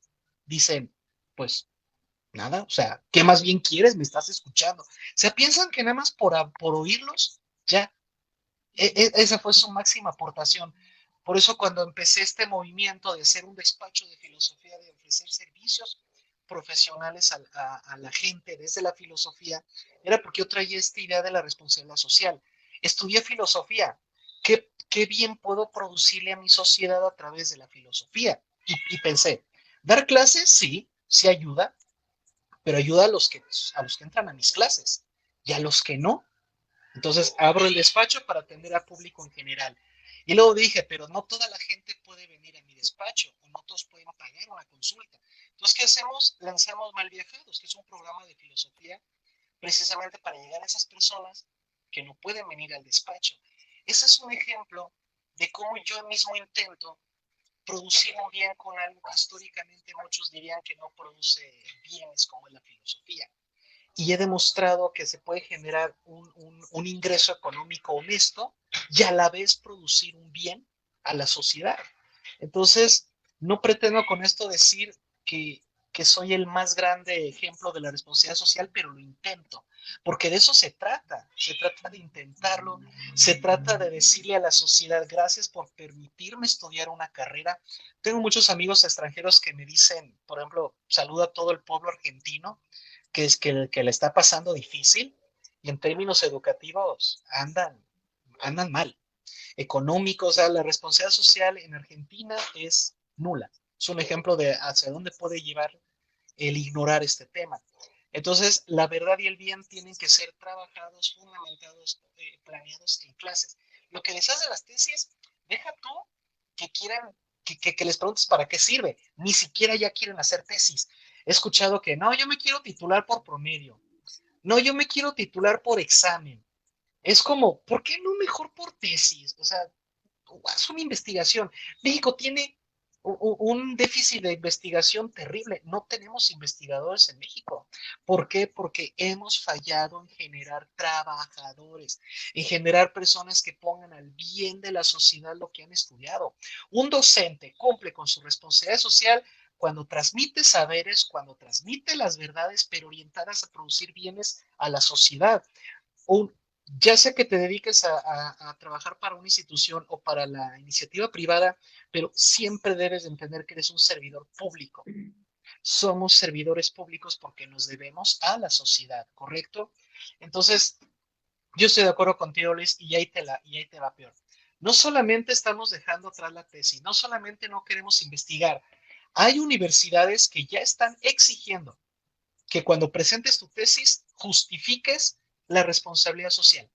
Dicen, pues nada, o sea, ¿qué más bien quieres? Me estás escuchando. O sea, piensan que nada más por oírlos, ya, esa fue su máxima aportación. Por eso cuando empecé este movimiento de hacer un despacho de filosofía, de ofrecer servicios profesionales a la gente desde la filosofía, era porque yo traía esta idea de la responsabilidad social. Estudié filosofía. ¿Qué bien puedo producirle a mi sociedad a través de la filosofía? Y pensé, dar clases, sí, sí ayuda, pero ayuda a los que entran a mis clases y a los que no. Entonces abro el despacho para atender al público en general. Y luego dije, pero no toda la gente puede venir a mi despacho o no todos pueden pagar una consulta. Entonces, ¿qué hacemos? Lanzamos Mal Viajados, que es un programa de filosofía precisamente para llegar a esas personas que no pueden venir al despacho. Ese es un ejemplo de cómo yo mismo intento producir un bien con algo que históricamente muchos dirían que no produce bienes como es la filosofía. Y he demostrado que se puede generar un ingreso económico honesto y a la vez producir un bien a la sociedad. Entonces, no pretendo con esto decir que soy el más grande ejemplo de la responsabilidad social, pero lo intento, porque de eso se trata de intentarlo, se trata de decirle a la sociedad, gracias por permitirme estudiar una carrera. Tengo muchos amigos extranjeros que me dicen, por ejemplo, saluda a todo el pueblo argentino, que es que le está pasando difícil y en términos educativos andan mal. Económicos, o sea, la responsabilidad social en Argentina es nula. Es un ejemplo de hacia dónde puede llevar el ignorar este tema. Entonces, la verdad y el bien tienen que ser trabajados, fundamentados, planeados en clases. Lo que les hace las tesis, deja tú que quieran, que les preguntes para qué sirve. Ni siquiera ya quieren hacer tesis. He escuchado que no, yo me quiero titular por promedio. No, yo me quiero titular por examen. Es como, ¿por qué no mejor por tesis? O sea, haz una investigación. México tiene un déficit de investigación terrible. No tenemos investigadores en México. ¿Por qué? Porque hemos fallado en generar trabajadores, en generar personas que pongan al bien de la sociedad lo que han estudiado. Un docente cumple con su responsabilidad social cuando transmite saberes, cuando transmite las verdades, pero orientadas a producir bienes a la sociedad. Un, ya sea que te dediques a trabajar para una institución o para la iniciativa privada, pero siempre debes de entender que eres un servidor público. Somos servidores públicos porque nos debemos a la sociedad, ¿correcto? Entonces, yo estoy de acuerdo contigo, Luis, y ahí te va peor. No solamente estamos dejando atrás la tesis, no solamente no queremos investigar, hay universidades que ya están exigiendo que cuando presentes tu tesis justifiques la responsabilidad social,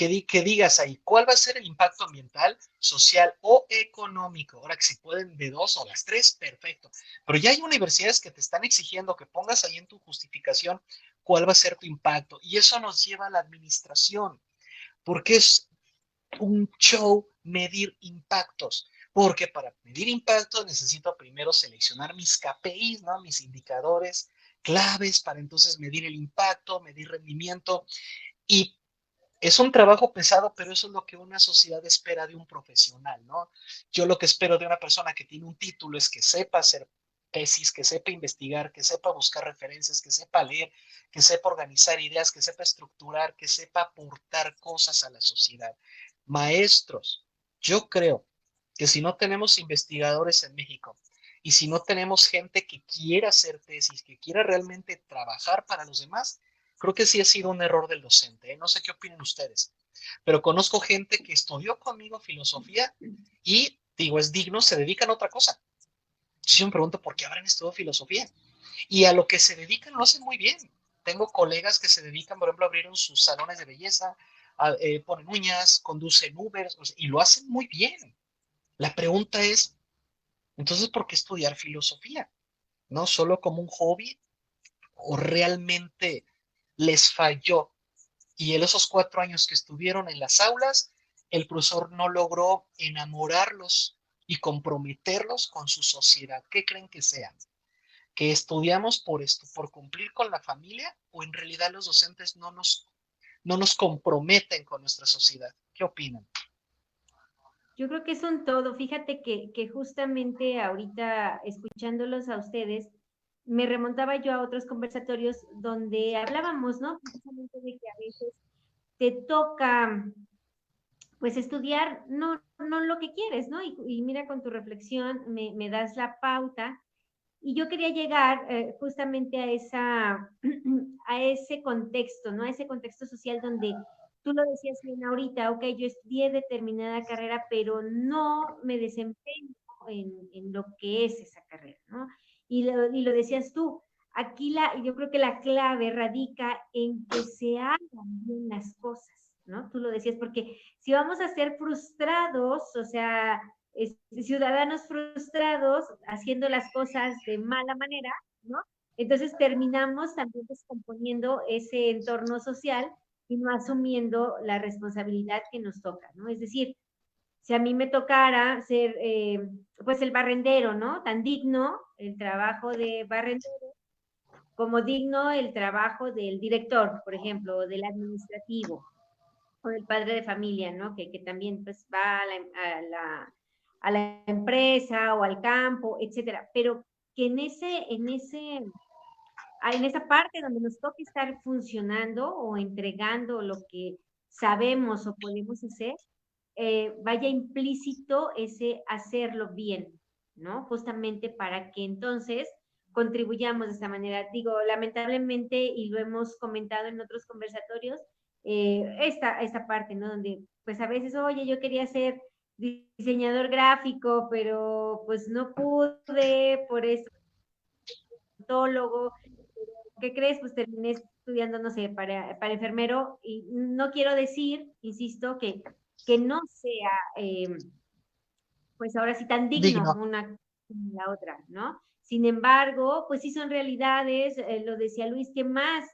que digas ahí, ¿cuál va a ser el impacto ambiental, social o económico? Ahora que si pueden de 2 o las 3, perfecto. Pero ya hay universidades que te están exigiendo que pongas ahí en tu justificación cuál va a ser tu impacto. Y eso nos lleva a la administración, porque es un show medir impactos. Porque para medir impactos necesito primero seleccionar mis KPIs, ¿no? Mis indicadores claves para entonces medir el impacto, medir rendimiento. Y es un trabajo pesado, pero eso es lo que una sociedad espera de un profesional, ¿no? Yo lo que espero de una persona que tiene un título es que sepa hacer tesis, que sepa investigar, que sepa buscar referencias, que sepa leer, que sepa organizar ideas, que sepa estructurar, que sepa aportar cosas a la sociedad. Maestros, yo creo que si no tenemos investigadores en México y si no tenemos gente que quiera hacer tesis, que quiera realmente trabajar para los demás, creo que sí ha sido un error del docente, ¿eh? No sé qué opinen ustedes, pero conozco gente que estudió conmigo filosofía y, digo, es digno, se dedican a otra cosa. Yo me pregunto por qué habrán estudiado filosofía. Y a lo que se dedican lo hacen muy bien. Tengo colegas que se dedican, por ejemplo, abrieron sus salones de belleza, ponen uñas, conducen Uber, o sea, y lo hacen muy bien. La pregunta es, entonces, ¿por qué estudiar filosofía? ¿No solo como un hobby o realmente les falló? Y en esos 4 años que estuvieron en las aulas, el profesor no logró enamorarlos y comprometerlos con su sociedad. ¿Qué creen que sea? ¿Que estudiamos por esto, por cumplir con la familia, o en realidad los docentes no nos comprometen con nuestra sociedad? ¿Qué opinan? Yo creo que es un todo. Fíjate que justamente ahorita escuchándolos a ustedes, me remontaba yo a otros conversatorios donde hablábamos, ¿no? Precisamente de que a veces te toca, pues, estudiar no lo que quieres, ¿no? Y mira, con tu reflexión me das la pauta. Y yo quería llegar justamente a ese contexto, ¿no? A ese contexto social donde tú lo decías bien ahorita, ok, yo estudié determinada carrera, pero no me desempeño en lo que es esa carrera, ¿no? Y lo decías tú, aquí yo creo que la clave radica en que se hagan bien las cosas, ¿no? Tú lo decías, porque si vamos a ser frustrados, o sea, ciudadanos frustrados haciendo las cosas de mala manera, ¿no? Entonces terminamos también descomponiendo ese entorno social y no asumiendo la responsabilidad que nos toca, ¿no? Es decir, si a mí me tocara ser, pues, el barrendero, ¿no? Tan digno el trabajo de barrendero como digno el trabajo del director, por ejemplo, o del administrativo, o del padre de familia, ¿no? Que también, pues, va a la empresa o al campo, etcétera. Pero que en esa parte donde nos toca estar funcionando o entregando lo que sabemos o podemos hacer, vaya implícito ese hacerlo bien, ¿no? Justamente para que entonces contribuyamos de esta manera. Digo, lamentablemente, y lo hemos comentado en otros conversatorios, esta parte, ¿no? Donde pues a veces, oye, yo quería ser diseñador gráfico, pero pues no pude por eso, odontólogo. ¿Qué crees? Pues terminé estudiando, no sé, para enfermero, y no quiero decir, insisto, que no sea, pues ahora sí tan digno Digno. una como la otra, ¿no? Sin embargo, pues sí son realidades, lo decía Luis, que más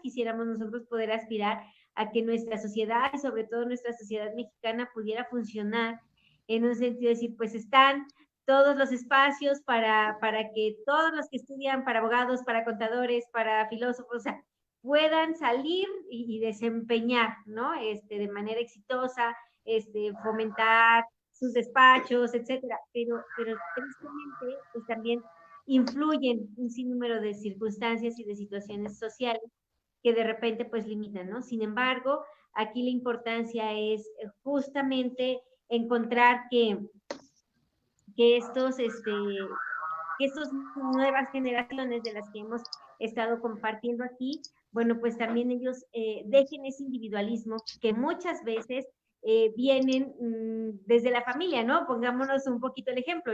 quisiéramos nosotros poder aspirar a que nuestra sociedad, y sobre todo nuestra sociedad mexicana, pudiera funcionar en un sentido de decir, pues están todos los espacios para que todos los que estudian para abogados, para contadores, para filósofos, o sea, puedan salir y desempeñar, ¿no? De manera exitosa, fomentar sus despachos, etcétera, pero tristemente, pues también influyen un sinnúmero de circunstancias y de situaciones sociales que de repente pues limitan, ¿no? Sin embargo, aquí la importancia es justamente encontrar que estas nuevas generaciones de las que hemos estado compartiendo aquí, bueno, pues también ellos dejen ese individualismo que muchas veces vienen desde la familia, ¿no? Pongámonos un poquito el ejemplo.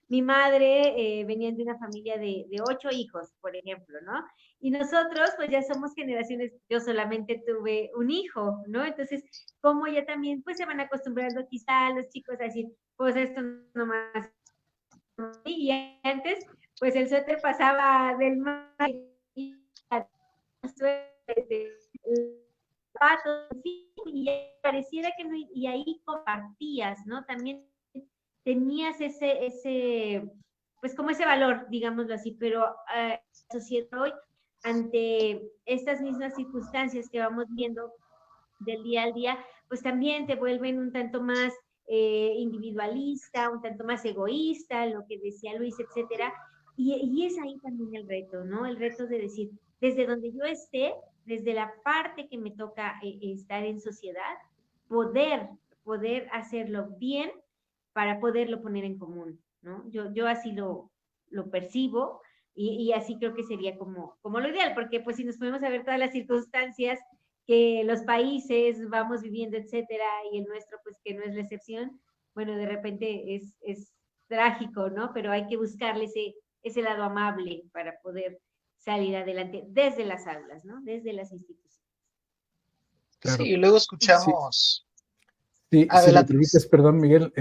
Mi madre venía de una familia de 8 hijos, por ejemplo, ¿no? Y nosotros, pues ya somos generaciones, yo solamente tuve un hijo, ¿no? Entonces, como ya también, pues se van acostumbrando quizá los chicos a decir, pues esto nomás. Y antes, pues el suéter pasaba del mar y zapatos, y pareciera que no, y ahí compartías, ¿no? También tenías pues como ese valor, digámoslo así, pero la sociedad hoy, ante estas mismas circunstancias que vamos viendo del día al día, pues también te vuelven un tanto más individualista, un tanto más egoísta, lo que decía Luis, etcétera. Y es ahí también el reto, ¿no? El reto de decir, desde donde yo esté, desde la parte que me toca estar en sociedad, poder hacerlo bien para poderlo poner en común, ¿no? Yo así lo percibo y así creo que sería como lo ideal, porque pues si nos podemos ver todas las circunstancias que los países vamos viviendo, etcétera, y el nuestro, pues que no es la excepción, bueno, de repente es trágico, ¿no? Pero hay que buscarle ese lado amable para poder salir adelante desde las aulas, ¿no? Desde las instituciones. Claro. Sí, luego Sí, escuchamos. sí, si me Adelante. permites, perdón, Miguel,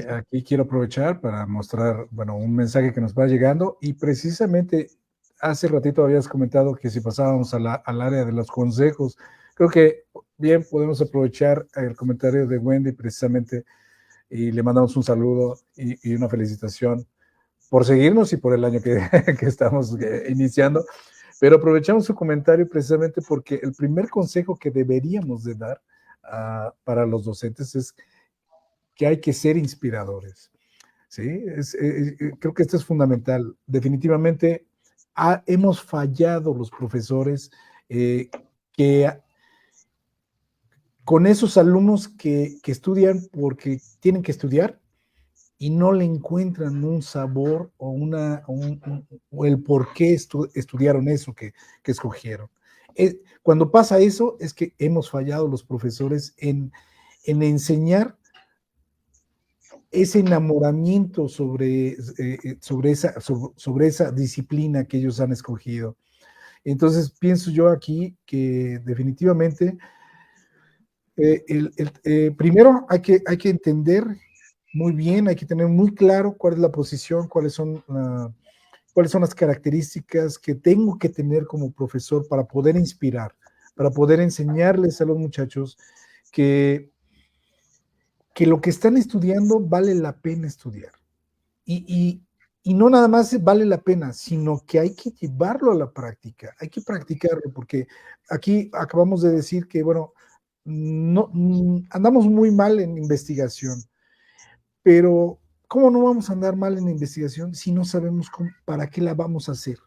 aquí quiero aprovechar para mostrar, bueno, un mensaje que nos va llegando y precisamente hace ratito habías comentado que si pasábamos al área de los consejos, creo que bien podemos aprovechar el comentario de Wendy precisamente y le mandamos un saludo y una felicitación por seguirnos y por el año que, que estamos iniciando, pero aprovechamos su comentario precisamente porque el primer consejo que deberíamos de dar para los docentes es que hay que ser inspiradores. ¿Sí? Creo que esto es fundamental. Definitivamente hemos fallado los profesores que con esos alumnos que estudian porque tienen que estudiar y no le encuentran un sabor o el por qué estudiaron eso que escogieron. Cuando pasa eso es que hemos fallado los profesores en enseñar ese enamoramiento sobre esa disciplina que ellos han escogido. Entonces pienso yo aquí que definitivamente primero hay que entender muy bien, hay que tener muy claro cuál es la posición, cuáles son las características que tengo que tener como profesor para poder inspirar, para poder enseñarles a los muchachos que lo que están estudiando vale la pena estudiar. Y no nada más vale la pena, sino que hay que llevarlo a la práctica, hay que practicarlo, porque aquí acabamos de decir que, bueno, no, andamos muy mal en investigación, pero ¿cómo no vamos a andar mal en investigación si no sabemos para qué la vamos a hacer?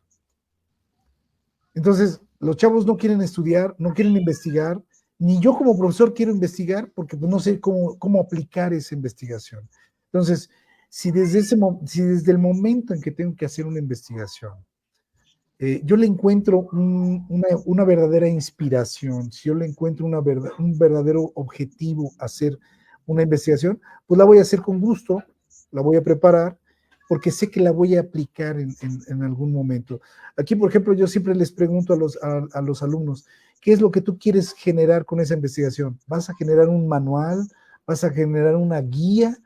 Entonces, los chavos no quieren estudiar, no quieren investigar, ni yo como profesor quiero investigar porque no sé cómo aplicar esa investigación. Entonces, si desde el momento en que tengo que hacer una investigación, yo le encuentro una verdadera inspiración, si yo le encuentro un verdadero objetivo a hacer una investigación, pues la voy a hacer con gusto, la voy a preparar, porque sé que la voy a aplicar en algún momento. Aquí, por ejemplo, yo siempre les pregunto a los alumnos, ¿qué es lo que tú quieres generar con esa investigación? ¿Vas a generar un manual? ¿Vas a generar una guía?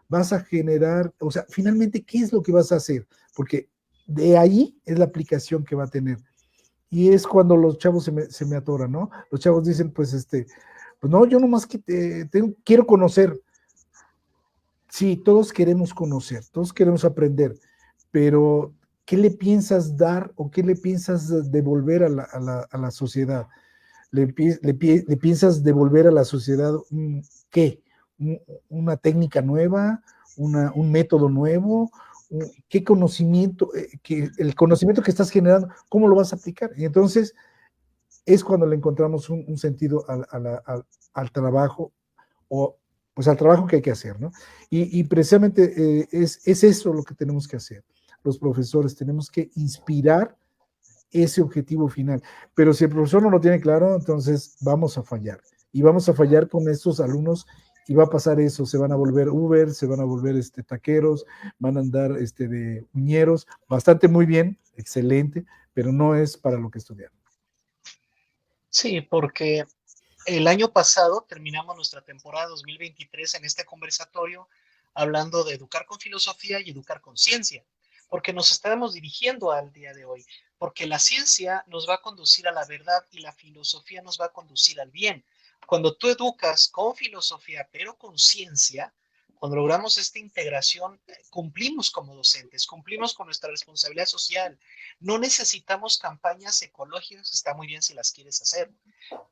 ¿Vas a generar, o sea, finalmente, qué es lo que vas a hacer? Porque de ahí es la aplicación que va a tener. Y es cuando los chavos se me atoran, ¿no? Los chavos dicen, pues no, yo nomás quiero conocer. Sí, todos queremos conocer, todos queremos aprender, pero ¿qué le piensas dar o qué le piensas devolver a la sociedad? ¿Le piensas devolver a la sociedad qué? ¿Una técnica nueva? ¿Un método nuevo? ¿Qué conocimiento? El conocimiento que estás generando, ¿cómo lo vas a aplicar? Y entonces es cuando le encontramos un sentido al trabajo o pues al trabajo que hay que hacer, ¿no? Y precisamente es eso lo que tenemos que hacer. Los profesores tenemos que inspirar ese objetivo final. Pero si el profesor no lo tiene claro, entonces vamos a fallar. y vamos a fallar con estos alumnos y va a pasar eso, se van a volver Uber, se van a volver taqueros, van a andar de uñeros, bastante muy bien, excelente, pero no es para lo que estudiaron. Sí, porque el año pasado terminamos nuestra temporada 2023 en este conversatorio hablando de educar con filosofía y educar con ciencia, porque nos estamos dirigiendo al día de hoy, porque la ciencia nos va a conducir a la verdad y la filosofía nos va a conducir al bien. Cuando tú educas con filosofía, pero con ciencia, cuando logramos esta integración, cumplimos como docentes, cumplimos con nuestra responsabilidad social. No necesitamos campañas ecológicas, está muy bien si las quieres hacer,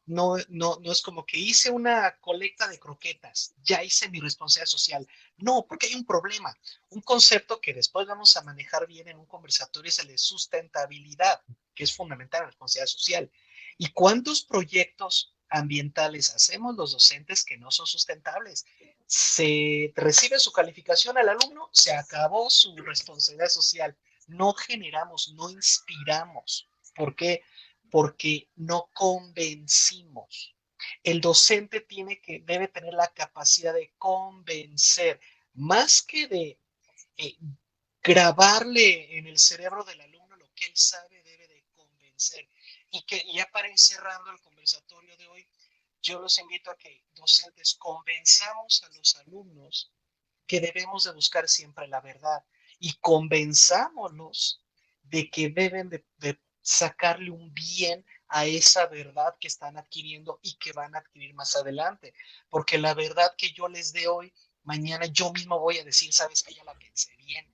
no es como que hice una colecta de croquetas, ya hice mi responsabilidad social. No, porque hay un problema. Un concepto que después vamos a manejar bien en un conversatorio es el de sustentabilidad, que es fundamental en la responsabilidad social. ¿Y cuántos proyectos ambientales hacemos los docentes que no son sustentables? Se recibe su calificación al alumno, se acabó su responsabilidad social. No generamos, no inspiramos. ¿Por qué? Porque no convencimos. El docente debe tener la capacidad de convencer, más que de eh, grabarle en el cerebro del alumno lo que él sabe, debe de convencer. Y que ya para ir cerrando el conversatorio de hoy, yo los invito a que docentes convenzamos a los alumnos que debemos de buscar siempre la verdad y convenzámonos de que deben de sacarle un bien a esa verdad que están adquiriendo y que van a adquirir más adelante. Porque la verdad que yo les dé hoy, mañana yo mismo voy a decir, sabes que ya la pensé bien.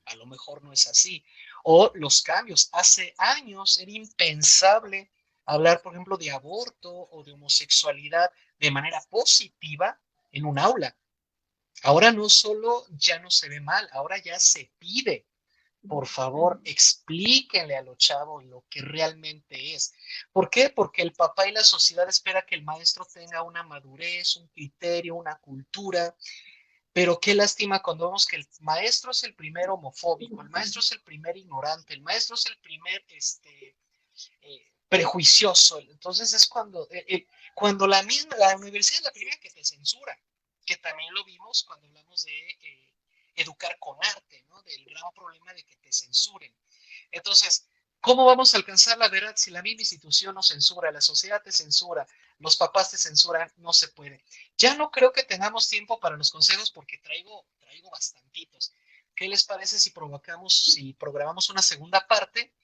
A lo mejor no es así. O los cambios. Hace años era impensable hablar, por ejemplo, de aborto o de homosexualidad de manera positiva en un aula. Ahora no solo ya no se ve mal, ahora ya se pide. Por favor, explíquenle a los chavos lo que realmente es. ¿Por qué? Porque el papá y la sociedad espera que el maestro tenga una madurez, un criterio, una cultura, pero qué lástima cuando vemos que el maestro es el primer homofóbico, el maestro es el primer ignorante, el maestro es el primer prejuicioso. Entonces es cuando la universidad es la primera que te censura, que también lo vimos cuando hablamos de educar con arte, ¿no? Del gran problema de que te censuren. Entonces, ¿cómo vamos a alcanzar la verdad si la misma institución nos censura, la sociedad te censura, los papás te censuran? No se puede. Ya no creo que tengamos tiempo para los consejos porque traigo bastantitos. ¿Qué les parece si programamos una segunda parte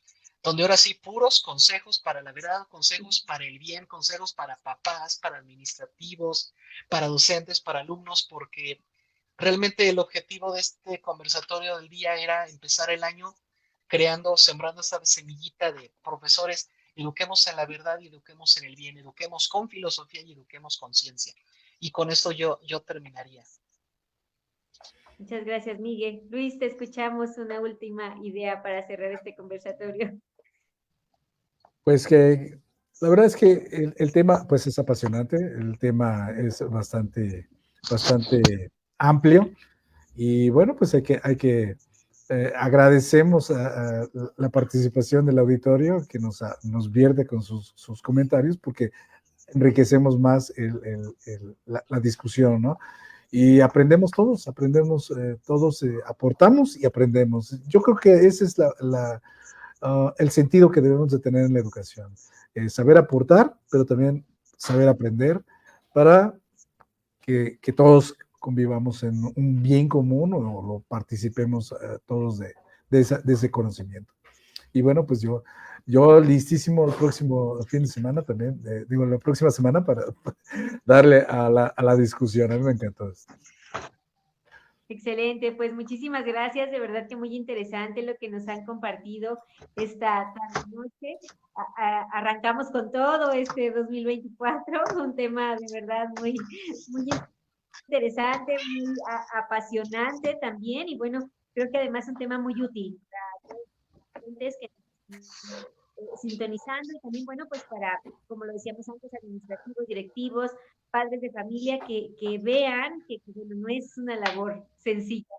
donde ahora sí puros consejos para la verdad, consejos para el bien, consejos para papás, para administrativos, para docentes, para alumnos, porque realmente el objetivo de este conversatorio del día era empezar el año sembrando esta semillita de profesores, eduquemos en la verdad y eduquemos en el bien, eduquemos con filosofía y eduquemos con ciencia. Y con esto yo terminaría. Muchas gracias, Miguel. Luis, te escuchamos una última idea para cerrar este conversatorio. Pues que la verdad es que el tema pues es apasionante, el tema es bastante amplio y bueno, pues hay que agradecemos a la participación del auditorio que nos vierte con sus comentarios porque enriquecemos más la discusión, ¿no? Y aprendemos todos, aportamos y aprendemos. Yo creo que ese es el sentido que debemos de tener en la educación. Saber aportar, pero también saber aprender para que todos convivamos en un bien común o lo participemos todos de ese conocimiento. Y bueno, pues yo listísimo el próximo fin de semana también, la próxima semana para darle a la discusión. A mí me encantó esto. Excelente, pues muchísimas gracias, de verdad que muy interesante lo que nos han compartido esta noche. Arrancamos con todo este 2024, un tema de verdad muy interesante, muy apasionante también, y bueno, creo que además es un tema muy útil para los que sintonizando y también, bueno, pues para, como lo decíamos antes, administrativos, directivos, padres de familia, que vean que bueno, no es una labor sencilla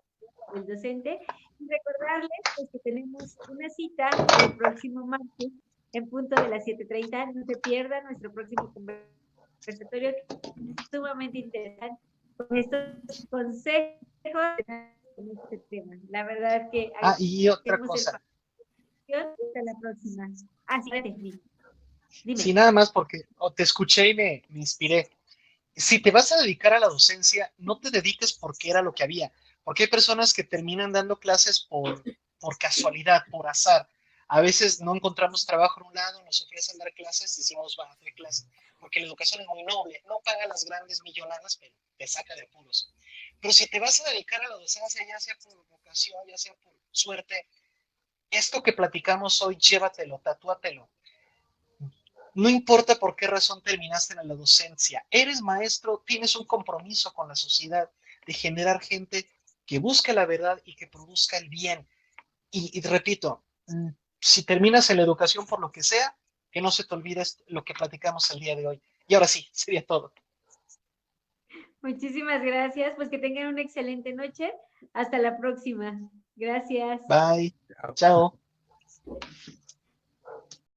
del docente. Y recordarles pues, que tenemos una cita el próximo martes en punto de las 7:30. No se pierdan nuestro próximo conversatorio conversatorio sumamente interesante con estos consejos en este tema. La verdad que y otra agradecemos cosa. hasta la próxima. Sí, dime. Sí, nada más porque te escuché y me inspiré. Si te vas a dedicar a la docencia, no te dediques porque era lo que había, porque hay personas que terminan dando clases por casualidad, por azar. A veces no encontramos trabajo en un lado, nos ofrecen dar clases y decimos, va a hacer clases, porque la educación es muy noble, no paga las grandes millonadas, pero te saca de apuros. Pero si te vas a dedicar a la docencia, ya sea por vocación, ya sea por suerte, esto que platicamos hoy, llévatelo, tatúatelo. No importa por qué razón terminaste en la docencia, eres maestro, tienes un compromiso con la sociedad de generar gente que busque la verdad y que produzca el bien. Y repito, si terminas en la educación por lo que sea, que no se te olvide lo que platicamos el día de hoy. Y ahora sí, sería todo. Muchísimas gracias, pues que tengan una excelente noche. Hasta la próxima. Gracias. Bye. Chao.